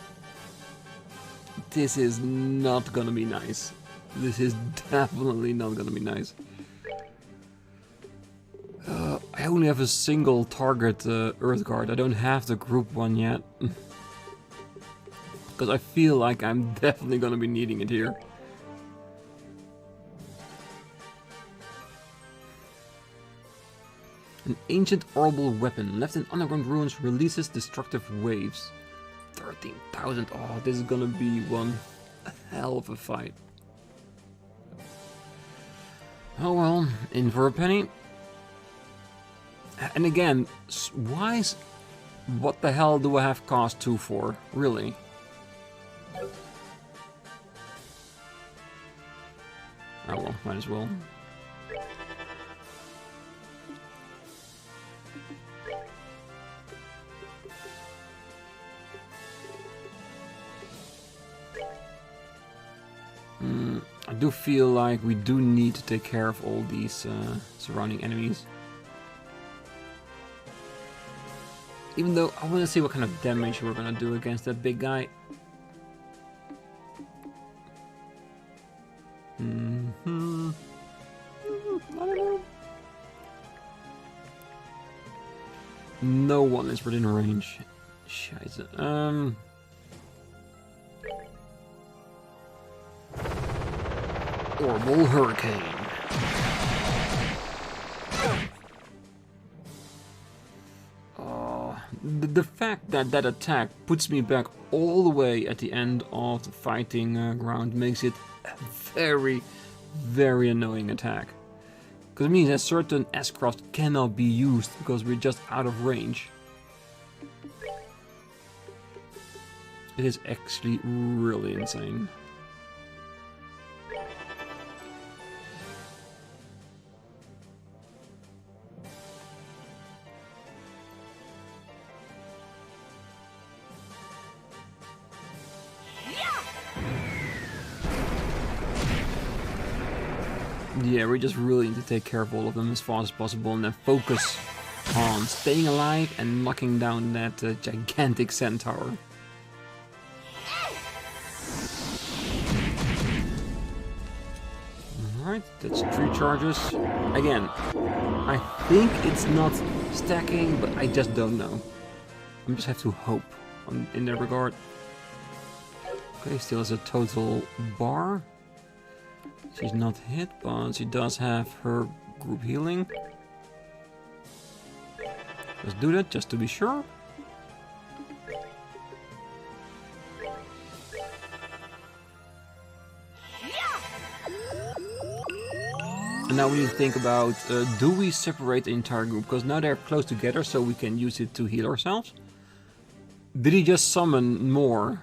This is not gonna be nice. This is definitely not gonna be nice. I only have a single target Earth Guard. I don't have the group one yet. Because I feel like I'm definitely gonna be needing it here. An ancient orbital weapon left in underground ruins releases destructive waves. 13,000. Oh, this is gonna be one hell of a fight. Oh well, in for a penny. And again, what the hell do I have cost 2 for? Really? Oh well, might as well. I do feel like we do need to take care of all these surrounding enemies. Even though I want to see what kind of damage we're gonna do against that big guy. I don't know. No one is within range. Scheiße. Orbital Hurricane. The fact that that attack puts me back all the way at the end of the fighting ground makes it a very, very annoying attack. Because it means that certain S-Craft cannot be used because we're just out of range. It is actually really insane. Yeah, we just really need to take care of all of them as fast as possible and then focus on staying alive and knocking down that gigantic centaur. Alright, that's 3 charges. Again, I think it's not stacking, but I just don't know. I just have to hope in that regard. Okay, still has a total bar. She's not hit, but she does have her group healing. Let's do that just to be sure. And now we need to think about, do we separate the entire group? Because now they're close together, so we can use it to heal ourselves. Did he just summon more?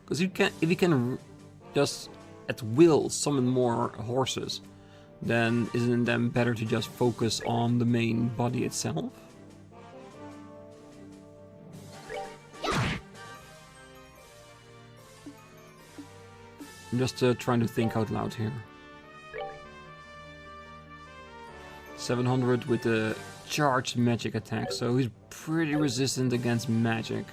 Because if he can just at will summon more horses, then isn't it then better to just focus on the main body itself? I'm just trying to think out loud here. 700 with the charged magic attack, so he's pretty resistant against magic.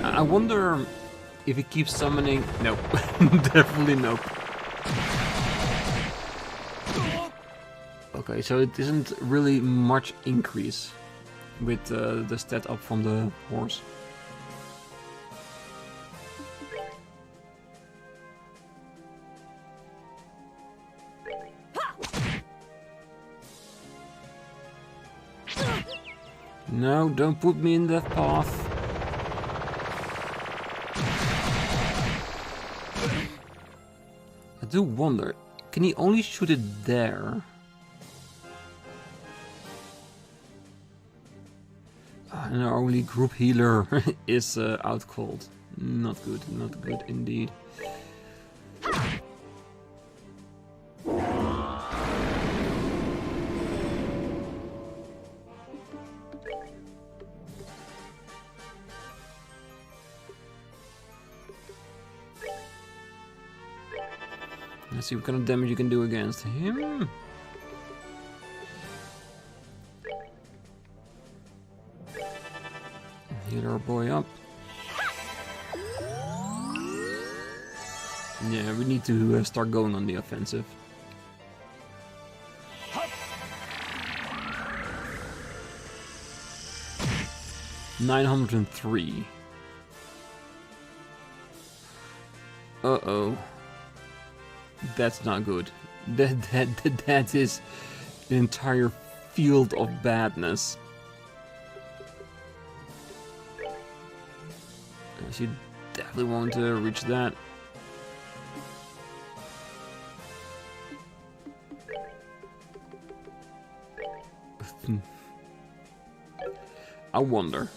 I wonder if he keeps summoning. Nope. Definitely nope. Okay, so it isn't really much increase with the stat up from the horse. No, don't put me in that path. I do wonder, can he only shoot it there? And our only group healer is out cold. Not good indeed. Let's see what kind of damage you can do against him. Heal our boy up. Yeah, we need to start going on the offensive. $903. Uh-oh. That's not good. That is an entire field of badness. She definitely won't reach that. I wonder.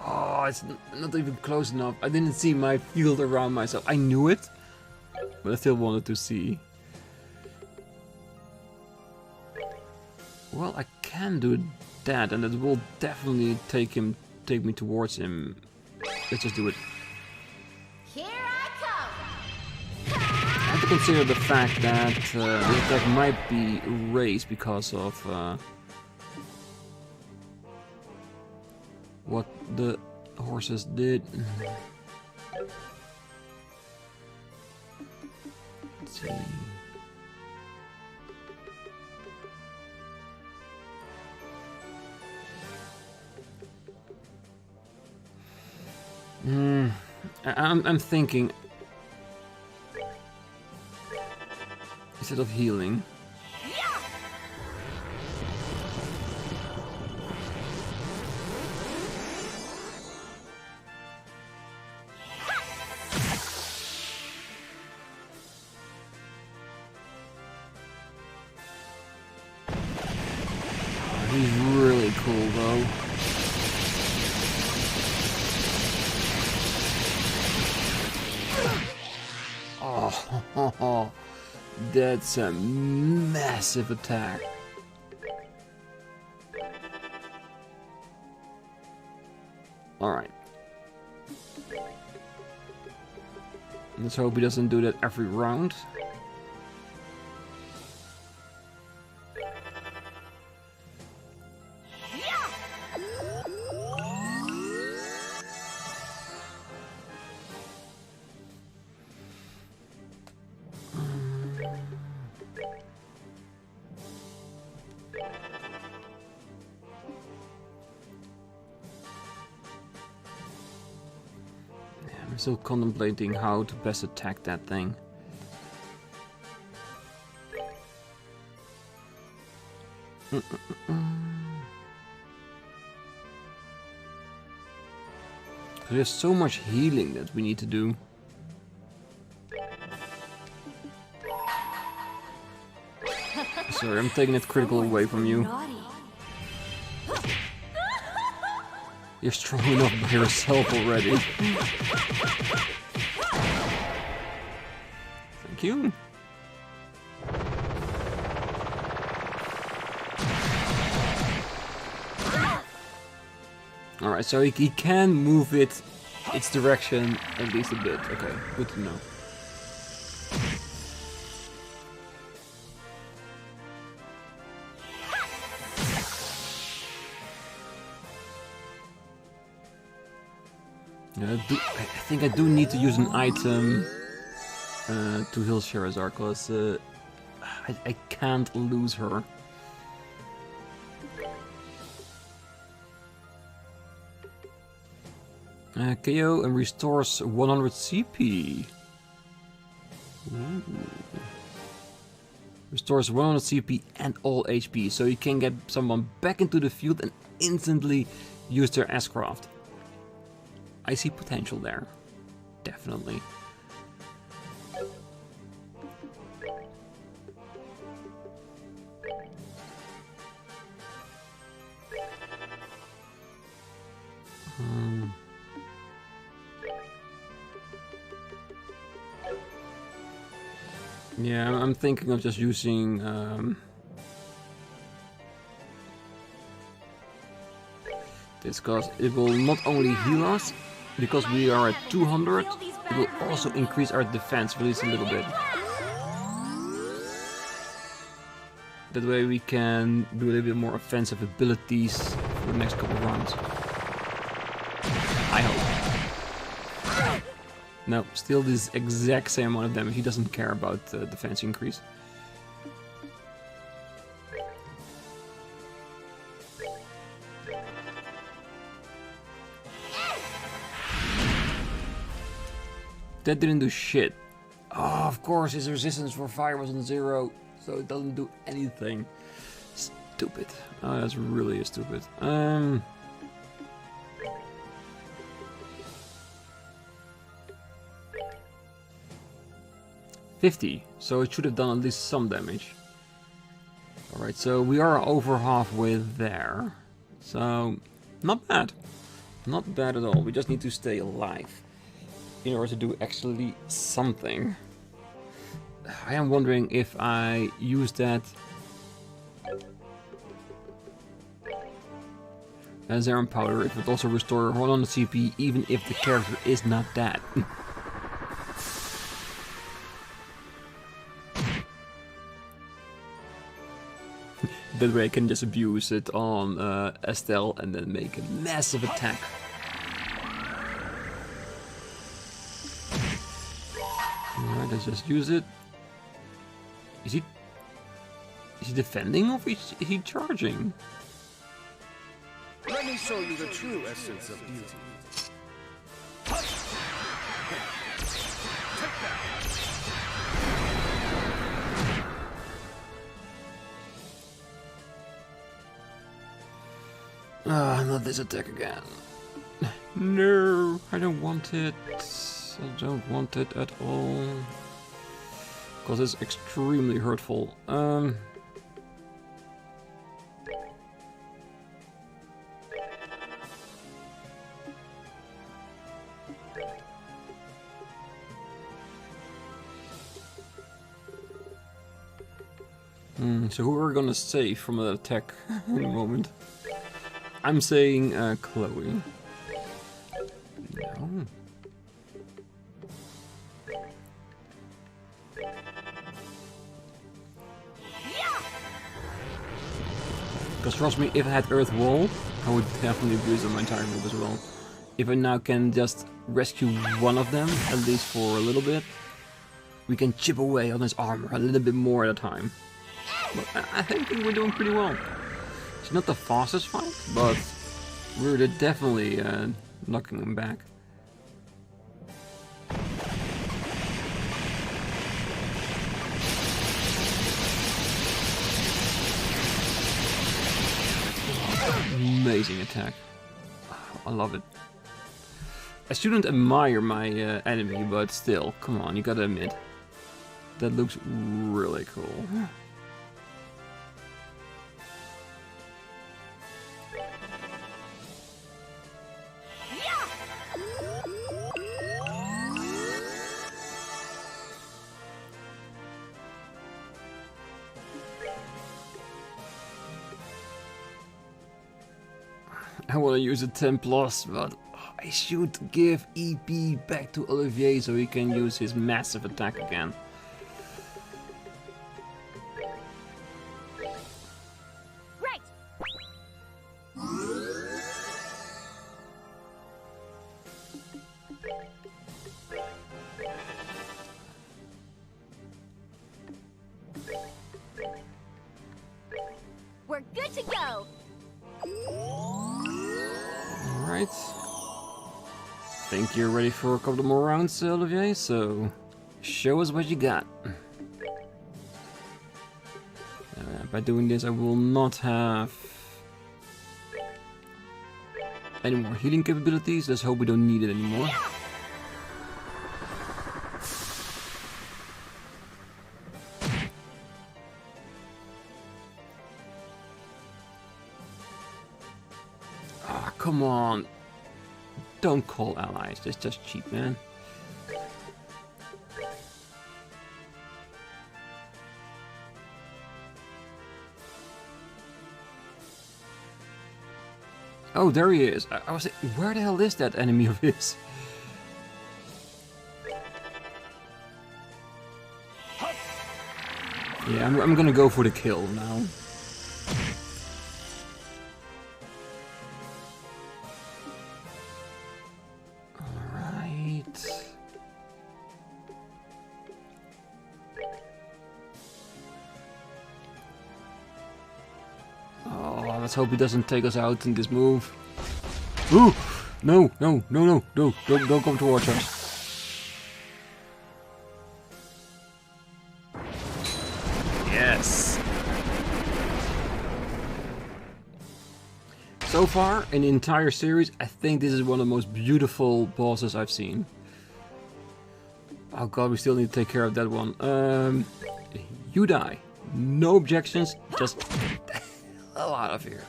Oh, it's not even close enough. I didn't see my field around myself. I knew it, but I still wanted to see. Well, I can do that, and that will definitely take me towards him. Let's just do it. Here I come. I have to consider the fact that the attack might be raised because of what the horses did. Let's see. I'm thinking instead of healing. He's really cool though. Oh, that's a massive attack. Alright. Let's hope he doesn't do that every round. I'm still contemplating how to best attack that thing. There's so much healing that we need to do. Sorry, I'm taking that critical away from you. You're strong enough by yourself already. Thank you. Alright, so he can move its direction at least a bit. Okay, good to know. I think I do need to use an item to heal Sherazar, because I can't lose her. KO and restores 100 CP. Ooh. Restores 100 CP and all HP, so you can get someone back into the field and instantly use their S-Craft. I see potential there. Definitely. Yeah, I'm thinking of just using this, because it will not only heal us, because we are at 200, it will also increase our defense at least a little bit. That way we can do a little bit more offensive abilities for the next couple of rounds. I hope. No, still this exact same amount of damage. He doesn't care about defense increase. That didn't do shit. Oh, of course, his resistance for fire was on 0, so it doesn't do anything. Stupid. Oh, that's really stupid. 50, so it should have done at least some damage. Alright, so we are over halfway there. So, not bad. Not bad at all. We just need to stay alive in order to do actually something. I am wondering if I use that as Zerum powder, it would also restore 100 CP even if the character is not dead. That way I can just abuse it on Estelle and then make a massive attack. Alright, let's just use it. Is he defending or is he charging? Let me show you the true essence of beauty. Ah, not this attack again. No, I don't want it. I don't want it at all. Because it's extremely hurtful. So who are we gonna save from that attack in a moment? I'm saying Chloe. No. Because trust me, if I had Earth Wall, I would definitely abuse my entire move as well. If I now can just rescue one of them, at least for a little bit, we can chip away on his armor a little bit more at a time. But I think we're doing pretty well. It's not the fastest fight, but we're definitely knocking him back. Amazing attack. I love it. I shouldn't admire my enemy, but still, come on, you gotta admit. That looks really cool. I want to use a 10 plus, but I should give EP back to Olivier so he can use his massive attack again. Right. We're good to go. Alright. Think you're ready for a couple more rounds, Olivier, so show us what you got. By doing this, I will not have any more healing capabilities. Let's hope we don't need it anymore. Ah, come on. Don't call allies. That's just cheap, man. Oh, there he is. I was like, where the hell is that enemy of his? Yeah, I'm gonna go for the kill now. Alright. Oh, let's hope he doesn't take us out in this move. Ooh! No, no, no, no, no, don't come towards us. Yes! So far, in the entire series, I think this is one of the most beautiful bosses I've seen. Oh god, we still need to take care of that one. You die. No objections, just get the hell out of here.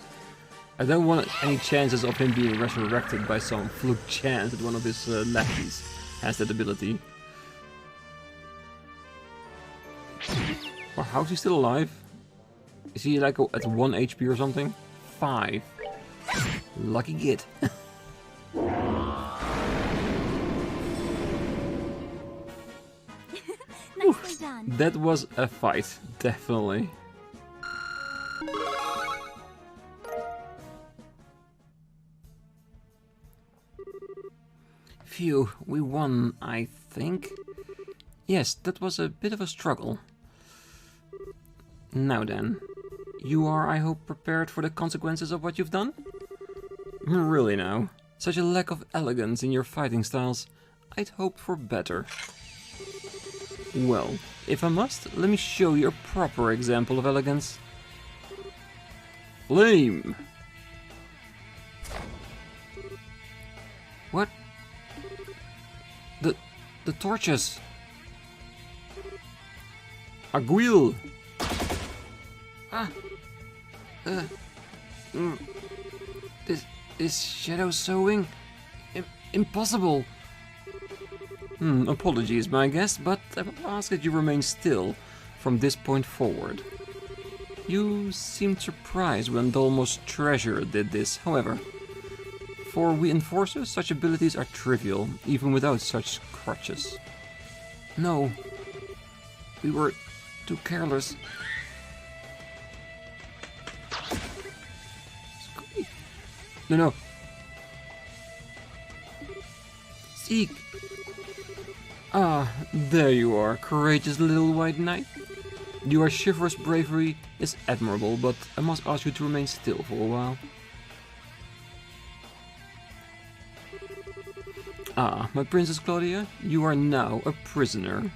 I don't want any chances of him being resurrected by some fluke chance that one of his lackeys has that ability. Or how's he still alive? Is he like at 1 HP or something? 5. Lucky git. Nicely done. That was a fight, definitely. Phew, we won, I think. Yes, that was a bit of a struggle. Now then, you are, I hope, prepared for the consequences of what you've done? Really now, such a lack of elegance in your fighting styles. I'd hoped for better. Well, if I must, let me show you a proper example of elegance. Flame! What? The torches! Aguil! Ah! This shadow sewing? Impossible! Apologies, my guest, but I will ask that you remain still from this point forward. You seemed surprised when Dolmos Treasure did this, however. For we enforcers, such abilities are trivial, even without such crutches. No, we were too careless. No. Seek. Ah, there you are, courageous little white knight. Your chivalrous bravery is admirable, but I must ask you to remain still for a while. Ah, my Princess Claudia, you are now a prisoner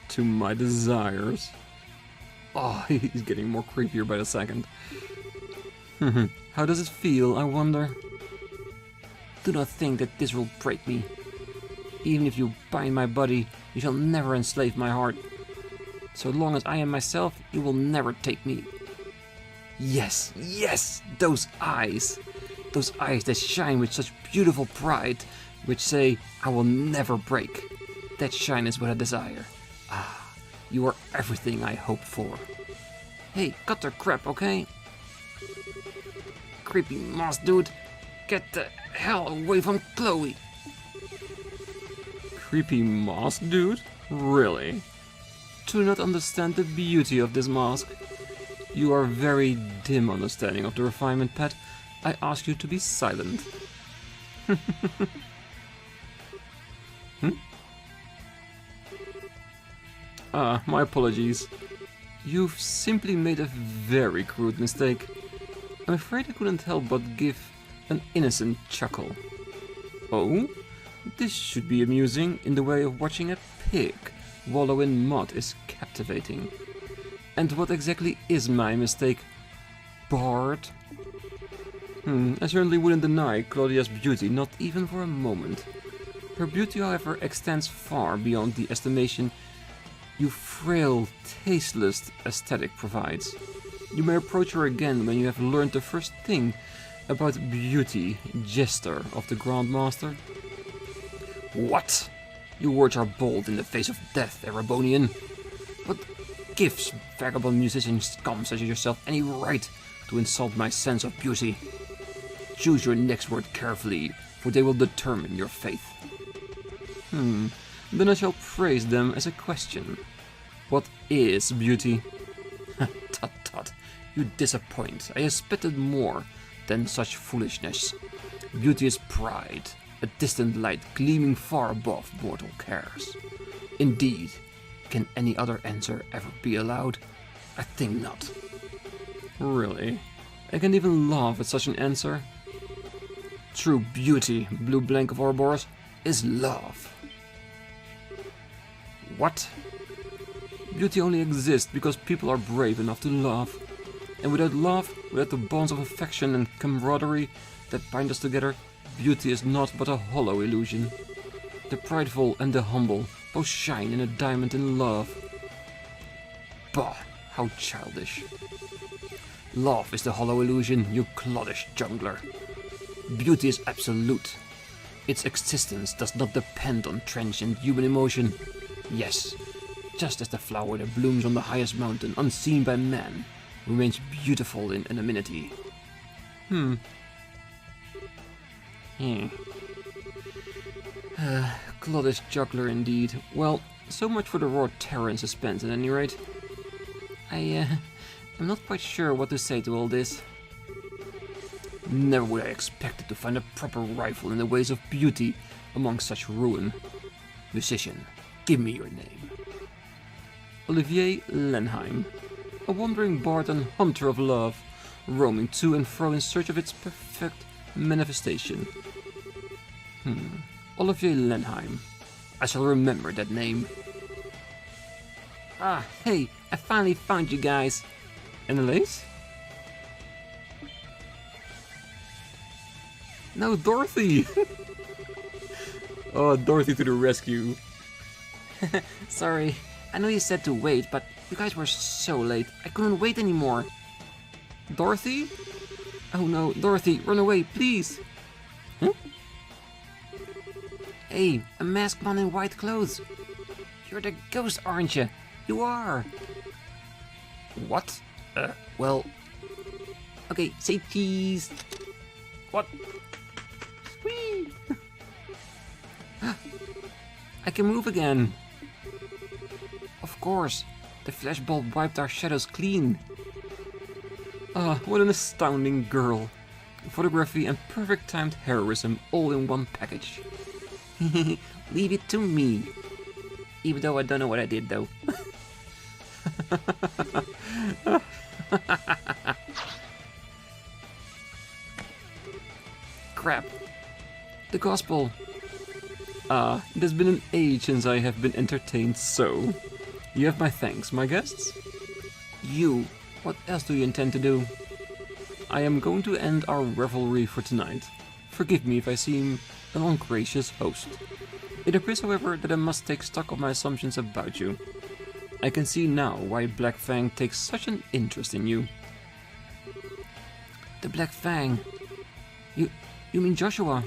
to my desires. Oh, he's getting more creepier by the second. How does it feel, I wonder? Do not think that this will break me. Even if you bind my body, you shall never enslave my heart. So long as I am myself, you will never take me. Yes, yes, those eyes that shine with such beautiful pride, which say, I will never break. That shine is what I desire. Ah, you are everything I hoped for. Hey, cut the crap, okay? Creepy moss dude, get the hell away from Chloe. Creepy moss dude? Really? Do not understand the beauty of this mask. You are very dim understanding of the refinement, pet. I ask you to be silent. Ah, my apologies. You've simply made a very crude mistake. I'm afraid I couldn't help but give an innocent chuckle. Oh? This should be amusing in the way of watching a pig wallow in mud is captivating. And what exactly is my mistake? Bard? I certainly wouldn't deny Claudia's beauty, not even for a moment. Her beauty, however, extends far beyond the estimation your frail, tasteless aesthetic provides. You may approach her again when you have learned the first thing about beauty, jester of the Grand Master. What? Your words are bold in the face of death, Erebonian. What gives vagabond musician scum such as yourself any right to insult my sense of beauty? Choose your next word carefully, for they will determine your faith. Then I shall phrase them as a question. What is beauty? Tut tut, you disappoint. I expected more than such foolishness. Beauty is pride, a distant light gleaming far above mortal cares. Indeed, can any other answer ever be allowed? I think not. Really? I can't even laugh at such an answer. True beauty, blue blank of Ouroboros, is love. What? Beauty only exists because people are brave enough to love. And without love, without the bonds of affection and camaraderie that bind us together, beauty is naught but a hollow illusion. The prideful and the humble both shine in a diamond in love. Bah, how childish. Love is the hollow illusion, you cloddish jungler. Beauty is absolute. Its existence does not depend on transient human emotion. Yes, just as the flower that blooms on the highest mountain, unseen by man, remains beautiful in anonymity. Cloddish juggler indeed. Well, so much for the raw terror and suspense at any rate. I'm not quite sure what to say to all this. Never would I expected to find a proper rival in the ways of beauty among such ruin. Musician, give me your name. Olivier Lenheim, a wandering bard and hunter of love, roaming to and fro in search of its perfect manifestation. Olivier Lenheim. I shall remember that name. Ah, hey, I finally found you guys. And the lace? No, Dorothy! Oh, Dorothy to the rescue. Sorry, I know you said to wait, but you guys were so late. I couldn't wait anymore. Dorothy? Oh no, Dorothy, run away, please! Huh? Hey, a masked man in white clothes. You're the ghost, aren't you? You are. What? Well... Okay, say cheese! What? Whee! I can move again! Of course, the flashbulb wiped our shadows clean. Ah, what an astounding girl. Photography and perfect timed heroism all in one package. Leave it to me. Even though I don't know what I did though. Crap. The gospel. It has been an age since I have been entertained so. You have my thanks, my guests. You, what else do you intend to do? I am going to end our revelry for tonight. Forgive me if I seem an ungracious host. It appears, however, that I must take stock of my assumptions about you. I can see now why Black Fang takes such an interest in you. The Black Fang? You mean Joshua?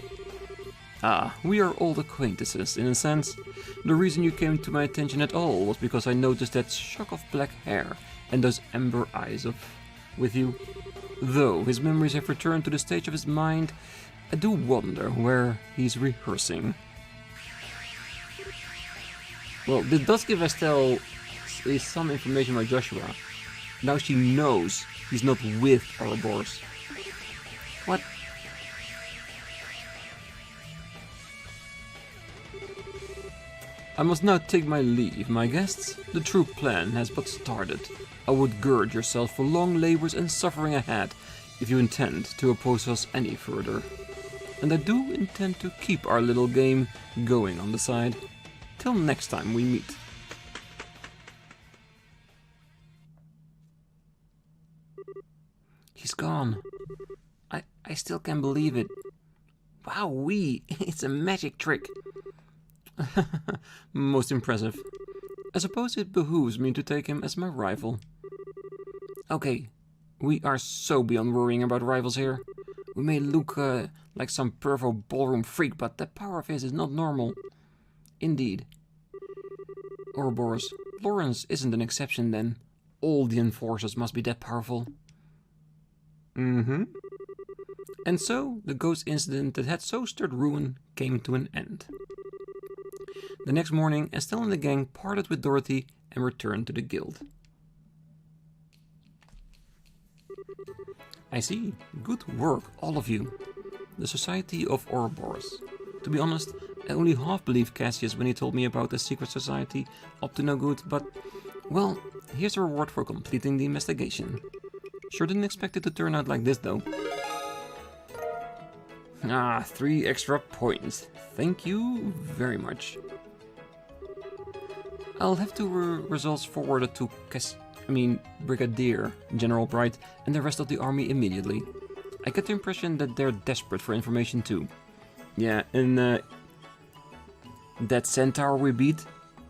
Ah, we are old acquaintances, in a sense. The reason you came to my attention at all was because I noticed that shock of black hair and those amber eyes with you. Though his memories have returned to the stage of his mind, I do wonder where he's rehearsing. Well, this does give Estelle some information about Joshua. Now she knows he's not with Ouroboros. What? I must now take my leave, my guests. The true plan has but started. I would gird yourself for long labors and suffering ahead, if you intend to oppose us any further. And I do intend to keep our little game going on the side. Till next time we meet. He's gone. I still can't believe it. Wowee, it's a magic trick. Most impressive. I suppose it behooves me to take him as my rival. Okay, we are so beyond worrying about rivals here. We may look like some pervo ballroom freak, but the power of his is not normal. Indeed. Ouroboros, Lawrence isn't an exception then. All the enforcers must be that powerful. Mm-hmm. And so, the ghost incident that had so stirred ruin came to an end. The next morning, Estelle and the gang parted with Dorothy and returned to the guild. I see. Good work, all of you. The Society of Ouroboros. To be honest, I only half believed Cassius when he told me about the secret society up to no good, but, well, here's a reward for completing the investigation. Sure didn't expect it to turn out like this, though. 3 extra points. Thank you very much. I'll have to results forwarded to Brigadier General Bright and the rest of the army immediately. I get the impression that they're desperate for information too. Yeah, and that centaur we beat,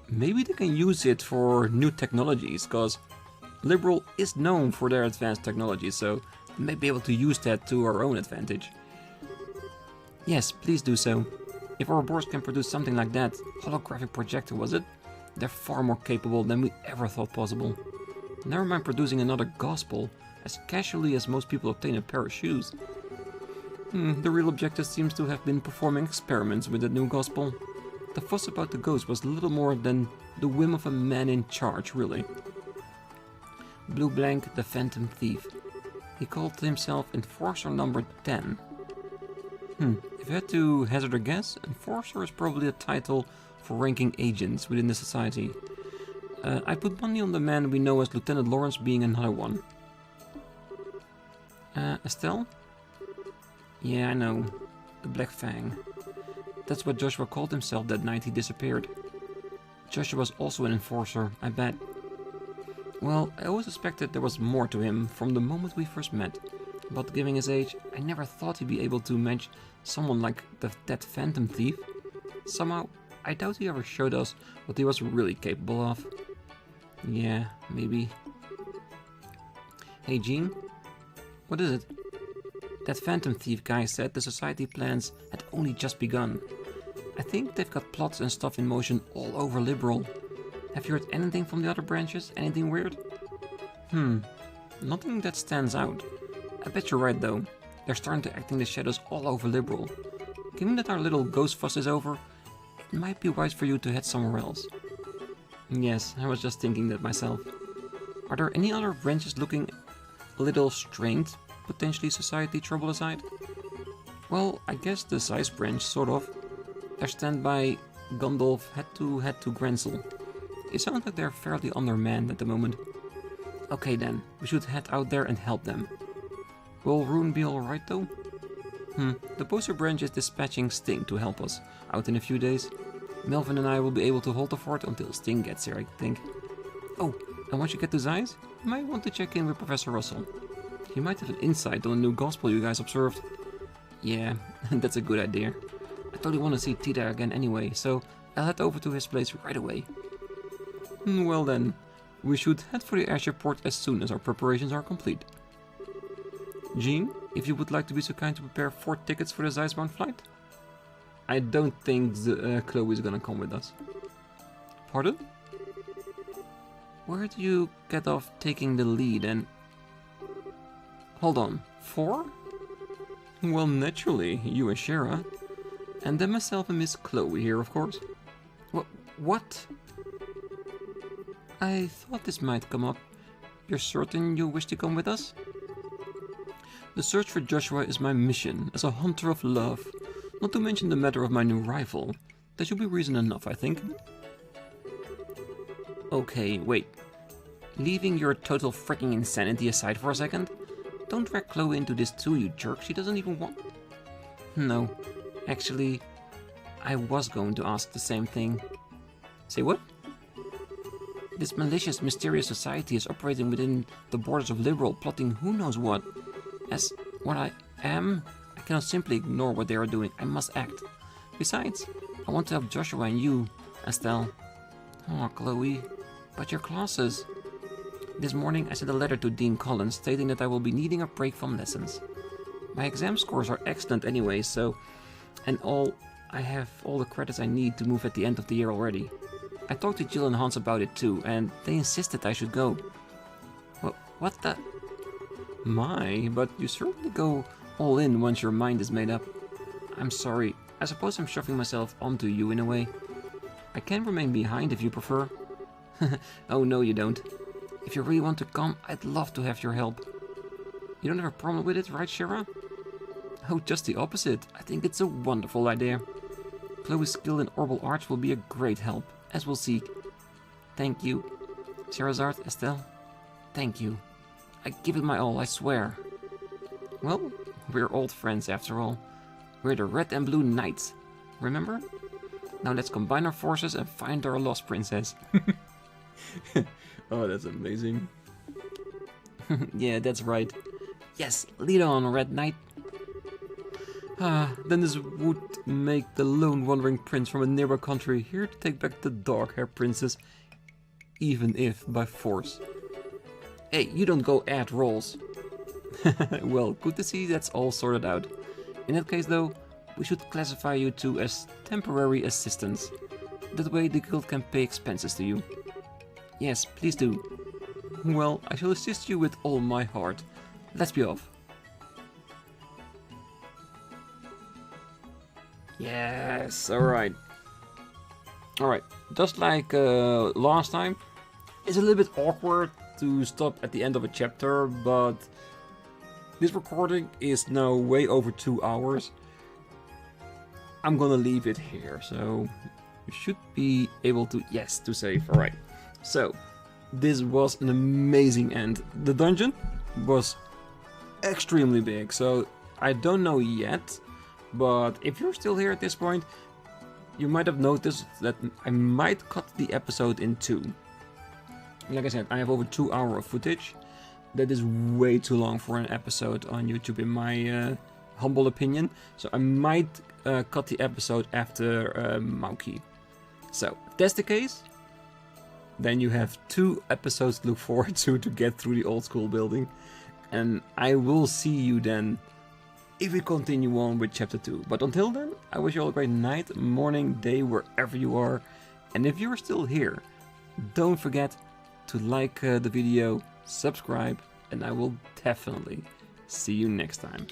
maybe they can use it for new technologies, cause Liberl is known for their advanced technology, so we may be able to use that to our own advantage. Yes, please do so. If Ouroboros can produce something like that, holographic projector was it? They're far more capable than we ever thought possible. Never mind producing another gospel, as casually as most people obtain a pair of shoes. The real objective seems to have been performing experiments with the new gospel. The fuss about the ghost was little more than the whim of a man in charge, really. Blue Blank, the Phantom Thief. He called himself Enforcer number 10. If I had to hazard a guess, Enforcer is probably a title for ranking agents within the society. I put money on the man we know as Lieutenant Lawrence being another one. Estelle? Yeah, I know. The Black Fang. That's what Joshua called himself that night he disappeared. Joshua was also an enforcer, I bet. Well, I always suspected there was more to him from the moment we first met. But given his age, I never thought he'd be able to match someone like that Phantom Thief. Somehow, I doubt he ever showed us what he was really capable of. Yeah, maybe. Hey Jean? What is it? That Phantom Thief guy said the society plans had only just begun. I think they've got plots and stuff in motion all over Liberl. Have you heard anything from the other branches? Anything weird? Nothing that stands out. I bet you're right though. They're starting to act in the shadows all over Liberl. Given that our little ghost fuss is over, it might be wise for you to head somewhere else. Yes, I was just thinking that myself. Are there any other branches looking a little strained, potentially society trouble aside? Well, I guess the size branch, sort of. Their standby Gandalf head to Grancel. It sounds like they're fairly undermanned at the moment. Okay then, we should head out there and help them. Will Rune be alright though? The poster branch is dispatching Sting to help us out in a few days. Melvin and I will be able to hold the fort until Sting gets here, I think. Oh, and once you get to Zeiss, you might want to check in with Professor Russell. He might have an insight on the new gospel you guys observed. Yeah, that's a good idea. I totally want to see Tita again anyway, so I'll head over to his place right away. Well then, we should head for the airship port as soon as our preparations are complete. Jean, if you would like to be so kind to prepare 4 tickets for the Zeissbound flight? I don't think Chloe's gonna come with us. Pardon? Where do you get off taking the lead and... Hold on, 4? Well, naturally, you and Shara. And then myself and Miss Chloe here, of course. What? I thought this might come up. You're certain you wish to come with us? The search for Joshua is my mission as a hunter of love. Not to mention the matter of my new rival. That should be reason enough, I think. Okay, wait. Leaving your total freaking insanity aside for a second, don't drag Chloe into this too, you jerk. She doesn't even want... No, actually, I was going to ask the same thing. Say what? This malicious, mysterious society is operating within the borders of Liberl, plotting who knows what. As what I am, I cannot simply ignore what they are doing. I must act. Besides, I want to help Joshua and you, Estelle. Oh, Chloe, but your classes. This morning I sent a letter to Dean Collins stating that I will be needing a break from lessons. My exam scores are excellent anyway, so... I have all the credits I need to move at the end of the year already. I talked to Jill and Hans about it too, and they insisted I should go. What the... My, but you certainly go all in once your mind is made up. I'm sorry, I suppose I'm shoving myself onto you in a way. I can remain behind if you prefer. Oh no you don't. If you really want to come, I'd love to have your help. You don't have a problem with it, right Shara? Oh, just the opposite. I think it's a wonderful idea. Chloe's skill in orbital arts will be a great help, as we'll see. Thank you. Sherazard, Estelle, thank you. I give it my all, I swear. Well, we're old friends after all. We're the Red and Blue Knights, remember? Now let's combine our forces and find our lost princess. Oh, that's amazing. Yeah, that's right. Yes, lead on, Red Knight. Then this would make the lone wandering prince from a nearby country here to take back the dark-haired princess, even if by force. Hey, you don't go add rolls. Well, good to see that's all sorted out. In that case though, we should classify you two as temporary assistants. That way the guild can pay expenses to you. Yes, please do. Well, I shall assist you with all my heart. Let's be off. Yes, alright. Alright, just like last time, it's a little bit awkward to stop at the end of a chapter, but this recording is now way over 2 hours. I'm gonna leave it here, so you should be able to, yes, to save. Alright, so this was an amazing end. The dungeon was extremely big, so I don't know yet, but if you're still here at this point, you might have noticed that I might cut the episode in 2. Like I said, I have over 2 hours of footage. That is way too long for an episode on YouTube in my humble opinion. So I might cut the episode after Mouki. So if that's the case, then you have 2 episodes to look forward to get through the old school building. And I will see you then if we continue on with chapter 2. But until then, I wish you all a great night, morning, day, wherever you are. And if you're still here, don't forget to like the video, subscribe, and I will definitely see you next time.